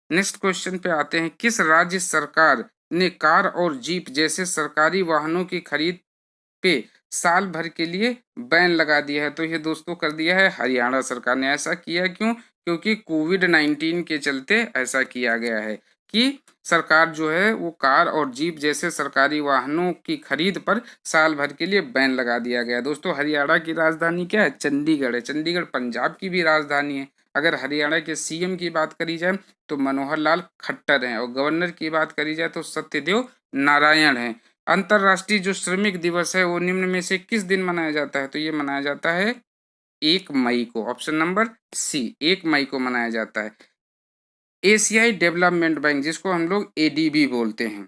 नेक्स्ट क्वेश्चन पे आते हैं, किस राज्य सरकार ने कार और जीप जैसे सरकारी वाहनों की खरीद पे साल भर के लिए बैन लगा दिया है? तो ये दोस्तों कर दिया है हरियाणा सरकार ने। ऐसा किया क्यों? क्योंकि कोविड-19 के चलते ऐसा किया गया है कि सरकार जो है वो कार और जीप जैसे सरकारी वाहनों की खरीद पर साल भर के लिए बैन लगा दिया गया। दोस्तों हरियाणा की राजधानी क्या है? चंडीगढ़ है। चंडीगढ़ पंजाब की भी राजधानी है। अगर हरियाणा के सीएम की बात करी जाए तो मनोहर लाल खट्टर हैं और गवर्नर की बात करी जाए तो सत्यदेव नारायण हैं। अंतर्राष्ट्रीय जो श्रमिक दिवस है वो निम्न में से किस दिन मनाया जाता है? तो ये मनाया जाता है 1 मई को। ऑप्शन नंबर सी, 1 मई को मनाया जाता है। एशियाई डेवलपमेंट बैंक जिसको हम लोग एडीबी बोलते हैं,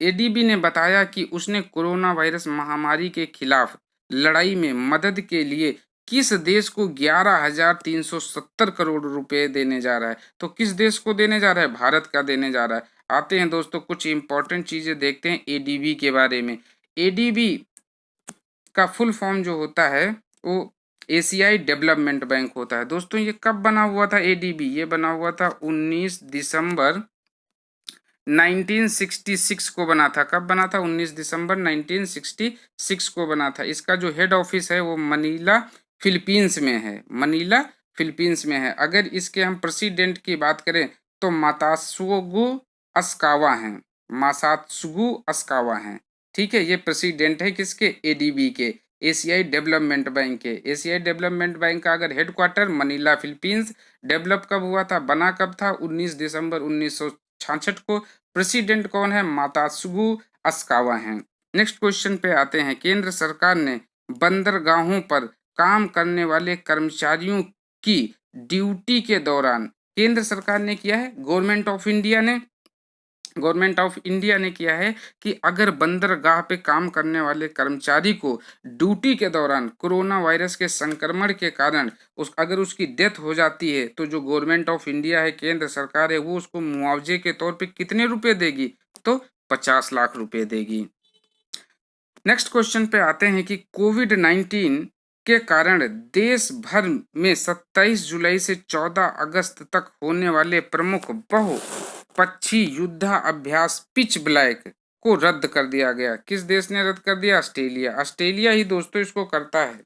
एडीबी ने बताया कि उसने कोरोना वायरस महामारी के खिलाफ लड़ाई में मदद के लिए किस देश को 11,370 करोड़ रुपए देने जा रहा है? तो किस देश को देने जा रहा है? भारत का देने जा रहा है। आते हैं दोस्तों कुछ इंपॉर्टेंट चीजें देखते हैं एडीबी के बारे में। एडीबी का फुल फॉर्म जो होता है वो एशियाई डेवलपमेंट बैंक होता है। दोस्तों ये कब बना हुआ था एडीबी? ये बना हुआ था 19 दिसंबर 1966 को बना था। कब बना था? 19 दिसंबर 1966 को बना था। इसका जो हेड ऑफिस है वो मनीला फिलीपींस में है। मनीला फिलीपींस में है। अगर इसके हम प्रेसिडेंट की बात करें तो मातात्सुगु अस्कावा हैं। मासात्सुगु अस्कावा हैं। ठीक है, ये प्रेसिडेंट है किसके? एडीबी के, एशियाई डेवलपमेंट बैंक के। एशियाई डेवलपमेंट बैंक का अगर हेडक्वार्टर मनीला फिलीपींस। डेवलप कब हुआ था? बना कब था? 19 दिसंबर 1966 को। प्रेसिडेंट कौन है? मातात्सुगु अस्कावा हैं। नेक्स्ट क्वेश्चन पे आते हैं, केंद्र सरकार ने बंदरगाहों पर काम करने वाले कर्मचारियों की ड्यूटी के दौरान, केंद्र सरकार ने किया है, गवर्नमेंट ऑफ इंडिया ने किया है कि अगर बंदरगाह पे काम करने वाले कर्मचारी को ड्यूटी के दौरान कोरोना वायरस के संक्रमण के कारण अगर उसकी डेथ हो जाती है तो जो गवर्नमेंट ऑफ इंडिया है, केंद्र सरकार है, वो उसको मुआवजे के तौर पे कितने रुपए देगी? तो 50 लाख रुपए देगी। नेक्स्ट क्वेश्चन पे आते हैं कि कोविड-19 के कारण देश भर में 27 जुलाई से 14 अगस्त तक होने वाले प्रमुख बहुपक्षी युद्धाभ्यास पिच ब्लैक को रद्द कर दिया गया। किस देश ने रद्द कर दिया? ऑस्ट्रेलिया। ऑस्ट्रेलिया ही दोस्तों इसको करता है।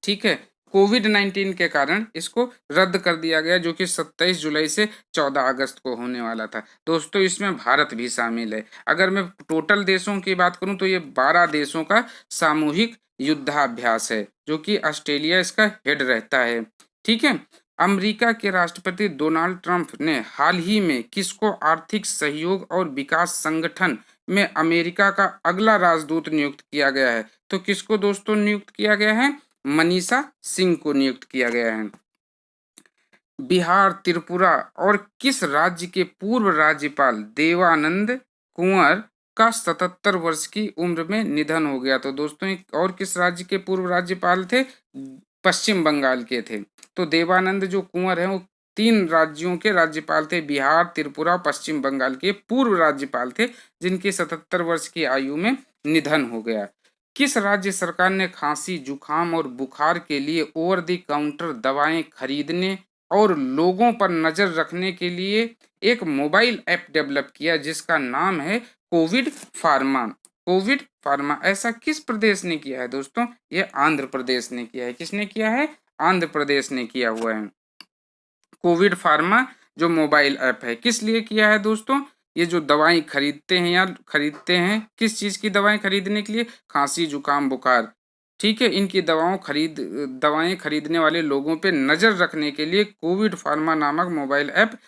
ठीक है, कोविड-19 के कारण इसको रद्द कर दिया गया जो कि 27 जुलाई से 14 अगस्त को होने वाला था। दोस्तों इसमें भारत भी शामिल है। अगर मैं टोटल देशों की बात करूं तो ये 12 देशों का सामूहिक युद्धाभ्यास है जो कि ऑस्ट्रेलिया इसका हेड रहता है। ठीक है, अमेरिका के राष्ट्रपति डोनाल्ड ट्रंप ने हाल ही में किसको आर्थिक सहयोग और विकास संगठन में अमेरिका का अगला राजदूत नियुक्त किया गया है? तो किसको दोस्तों नियुक्त किया गया है? मनीषा सिंह को नियुक्त किया गया है। बिहार, त्रिपुरा और किस राज्य के पूर्व राज्यपाल देवानंद कुंवर का 77 वर्ष की उम्र में निधन हो गया? तो दोस्तों और किस राज्य के पूर्व राज्यपाल थे? पश्चिम बंगाल के थे। तो देवानंद जो कुंवर हैं वो 3 राज्यों के राज्यपाल थे, बिहार, त्रिपुरा, पश्चिम बंगाल के पूर्व राज्यपाल थे जिनके 77 वर्ष की आयु में निधन हो गया। किस राज्य सरकार ने खांसी, जुखाम और बुखार के लिए ओवर द काउंटर दवाएं खरीदने और लोगों पर नजर रखने के लिए एक मोबाइल ऐप डेवलप किया जिसका नाम है कोविड फार्मा? कोविड फार्मा ऐसा किस प्रदेश ने किया है दोस्तों? ये आंध्र प्रदेश ने किया है। किसने किया है? आंध्र प्रदेश ने किया हुआ है। कोविड फार्मा जो मोबाइल ऐप है किस लिए किया है दोस्तों? ये जो दवाएं खरीदते हैं या खरीदते हैं, किस चीज की दवाएं खरीदने के लिए? खांसी, जुकाम, बुखार। ठीक है, इनकी दवाएं खरीदने वाले लोगों पे नजर रखने के लिए कोविड फार्मा नामक मोबाइल ऐप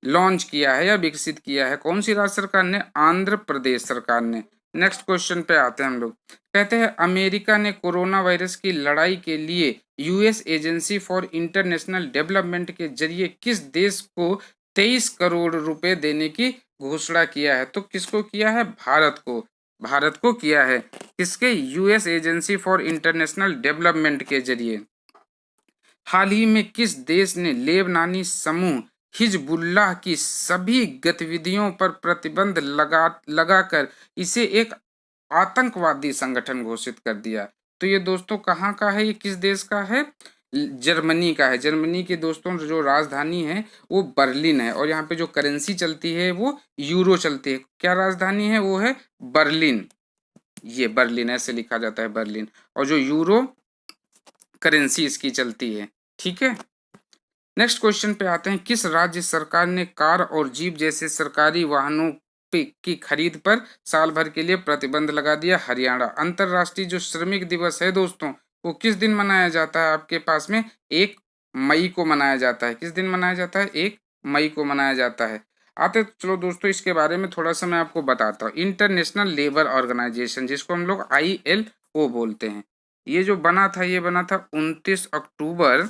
लॉन्च किया है या विकसित किया है। कौन सी राज्य सरकार ने? आंध्र प्रदेश सरकार ने। नेक्स्ट क्वेश्चन पे आते हैं हम लोग। कहते हैं अमेरिका ने कोरोना वायरस की लड़ाई के लिए US agency for international development के जरिए किस देश को 23 करोड़ रुपए देने की घोषणा किया है। तो किसको किया है? भारत को किया है। किसके? US agency for international development के जरिए। हाल ही में किस देश ने लेबनानी समूह हिजबुल्लाह की सभी गतिविधियों पर प्रतिबंध लगाकर इसे एक आतंकवादी संगठन घोषित कर दिया? तो ये दोस्तों कहाँ का है? ये किस देश का है? जर्मनी का है। जर्मनी के दोस्तों जो राजधानी है वो बर्लिन है, और यहाँ पे जो करेंसी चलती है वो यूरो चलती है। क्या राजधानी है? वो है बर्लिन। ये बर्लिन ऐसे लिखा जाता है, बर्लिन। और जो यूरो करेंसी इसकी चलती है। ठीक है। नेक्स्ट क्वेश्चन पे आते हैं। किस राज्य सरकार ने कार और जीप जैसे सरकारी वाहनों पे की खरीद पर साल भर के लिए प्रतिबंध लगा दिया? हरियाणा। अंतरराष्ट्रीय जो श्रमिक दिवस है दोस्तों, वो किस दिन मनाया जाता है आपके पास में? 1 मई को मनाया जाता है। किस दिन मनाया जाता है? 1 मई को मनाया जाता है। आते चलो दोस्तों, इसके बारे में थोड़ा सा मैं आपको बताता हूँ। इंटरनेशनल लेबर ऑर्गेनाइजेशन, जिसको हम लोग ILO बोलते हैं, ये जो बना था, ये बना था 29 अक्टूबर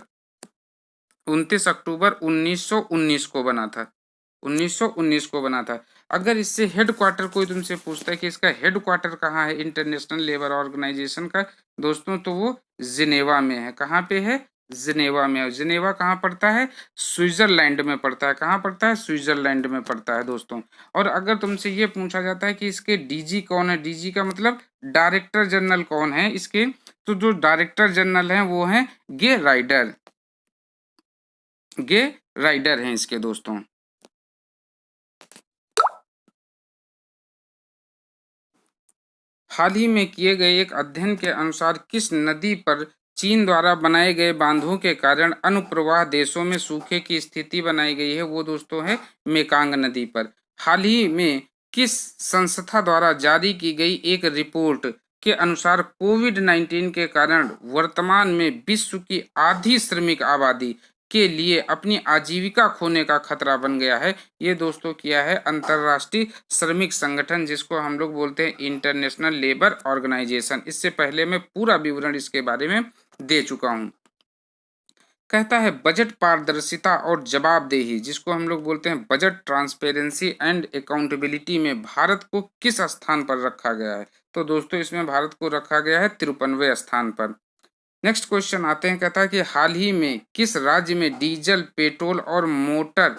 1919 को बना था। 1919 को बना था। अगर इससे हेडक्वार्टर कोई तुमसे पूछता है कि इसका हेडक्वार्टर कहाँ है इंटरनेशनल लेबर ऑर्गेनाइजेशन का दोस्तों, तो वो जिनेवा में है। कहाँ पे है? जिनेवा में है। जिनेवा कहाँ पड़ता है? स्विट्जरलैंड में पड़ता है। कहाँ पड़ता है? स्विट्जरलैंड में पड़ता है दोस्तों। और अगर तुमसे ये पूछा जाता है कि इसके डीजी कौन है, डीजी का मतलब डायरेक्टर जनरल कौन है इसके, तो जो डायरेक्टर जनरल है वो है गे राइडर। गे राइडर हैं इसके दोस्तों। हाल ही में किए गए एक अध्ययन के अनुसार किस नदी पर चीन द्वारा बनाए गए बांधों के कारण अनुप्रवाह देशों में सूखे की स्थिति बनाई गई है? वो दोस्तों है मेकांग नदी पर। हाल ही में किस संस्था द्वारा जारी की गई एक रिपोर्ट के अनुसार कोविड-19 के कारण वर्तमान में विश्व की आधी श्रमिक आबादी के लिए अपनी आजीविका खोने का खतरा बन गया है? ये दोस्तों किया है अंतर्राष्ट्रीय श्रमिक संगठन, जिसको हम लोग बोलते हैं इंटरनेशनल लेबर ऑर्गेनाइजेशन। इससे पहले मैं पूरा विवरण इसके बारे में दे चुका हूं। कहता है बजट पारदर्शिता और जवाबदेही, जिसको हम लोग बोलते हैं बजट ट्रांसपेरेंसी एंड अकाउंटेबिलिटी में भारत को किस स्थान पर रखा गया है? तो दोस्तों इसमें भारत को रखा गया है 53वें स्थान पर। नेक्स्ट क्वेश्चन आते हैं। कहता है कि हाल ही में किस राज्य में डीजल, पेट्रोल और मोटर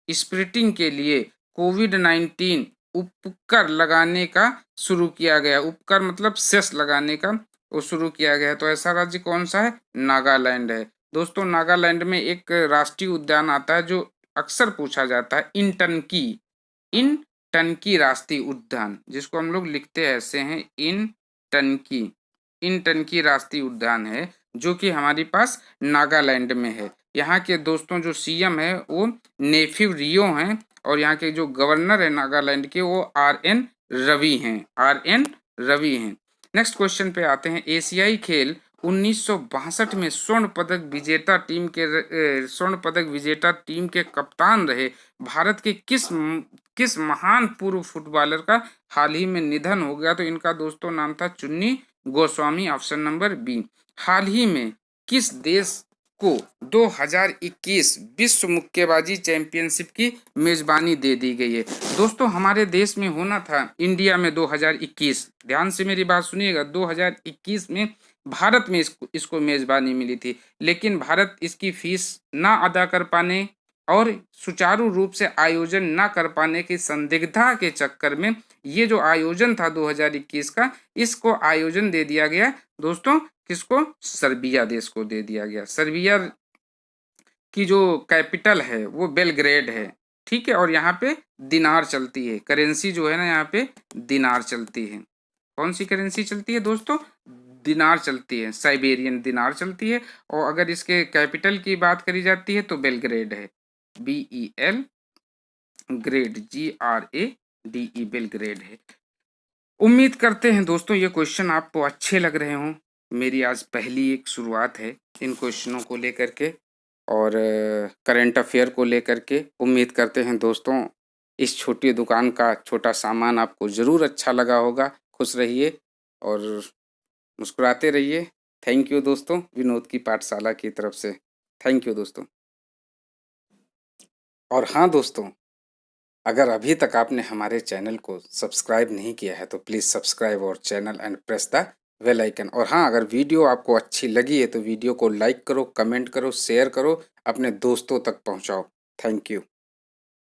स्प्रिटिंग के लिए कोविड-19 उपकर लगाने का शुरू किया गया? उपकर मतलब सेस लगाने का वो शुरू किया गया है। तो ऐसा राज्य कौन सा है? नागालैंड है। दोस्तों नागालैंड में एक राष्ट्रीय उद्यान आता है जो अक्सर पूछा जाता है, इन टनकी राष्ट्रीय उद्यान, जिसको हम लोग लिखते ऐसे हैं टनकी इन टनकी राष्ट्रीय उद्यान है, जो कि हमारे पास नागालैंड में है। यहाँ के दोस्तों जो सीएम है वो नेफिव रियो हैं, और यहाँ के जो गवर्नर है नागालैंड के वो आर एन रवि हैं। नेक्स्ट क्वेश्चन पे आते हैं। एशियाई खेल 1962 में स्वर्ण पदक विजेता टीम के कप्तान रहे भारत के किस महान पूर्व फुटबॉलर का हाल ही में निधन हो गया? तो इनका दोस्तों नाम था चुन्नी गोस्वामी, ऑप्शन नंबर बी। हाल ही में किस देश को 2021 विश्व मुक्केबाजी चैंपियनशिप की मेजबानी दे दी गई है? दोस्तों हमारे देश में होना था इंडिया में 2021, ध्यान से मेरी बात सुनिएगा, 2021 में भारत में इसको मेजबानी मिली थी, लेकिन भारत इसकी फीस ना अदा कर पाने और सुचारू रूप से आयोजन ना कर पाने की संदिग्धता के चक्कर में ये जो आयोजन था 2021 का, इसको आयोजन दे दिया गया दोस्तों, किसको? सर्बिया देश को दे दिया गया। सर्बिया की जो कैपिटल है वो बेलग्रेड है। ठीक है। और यहाँ पे दिनार चलती है, करेंसी जो है ना यहाँ पे दिनार चलती है। कौन सी करेंसी चलती है दोस्तों? दिनार चलती है, साइबेरियन दिनार चलती है। और अगर इसके कैपिटल की बात करी जाती है तो बेलग्रेड है, BEL ग्रेड, GRADE बेलग्रेड है। उम्मीद करते हैं दोस्तों ये क्वेश्चन आपको अच्छे लग रहे हों। मेरी आज पहली एक शुरुआत है इन क्वेश्चनों को लेकर के और करंट अफेयर को लेकर के। उम्मीद करते हैं दोस्तों इस छोटी दुकान का छोटा सामान आपको ज़रूर अच्छा लगा होगा। खुश रहिए और मुस्कुराते रहिए। थैंक यू दोस्तों, विनोद की पाठशाला की तरफ से। थैंक यू दोस्तों। और हाँ दोस्तों, अगर अभी तक आपने हमारे चैनल को सब्सक्राइब नहीं किया है तो प्लीज़ सब्सक्राइब और channel and press the bell icon. और हाँ, अगर वीडियो आपको अच्छी लगी है तो वीडियो को लाइक करो, कमेंट करो, शेयर करो, अपने दोस्तों तक पहुँचाओ। Thank you.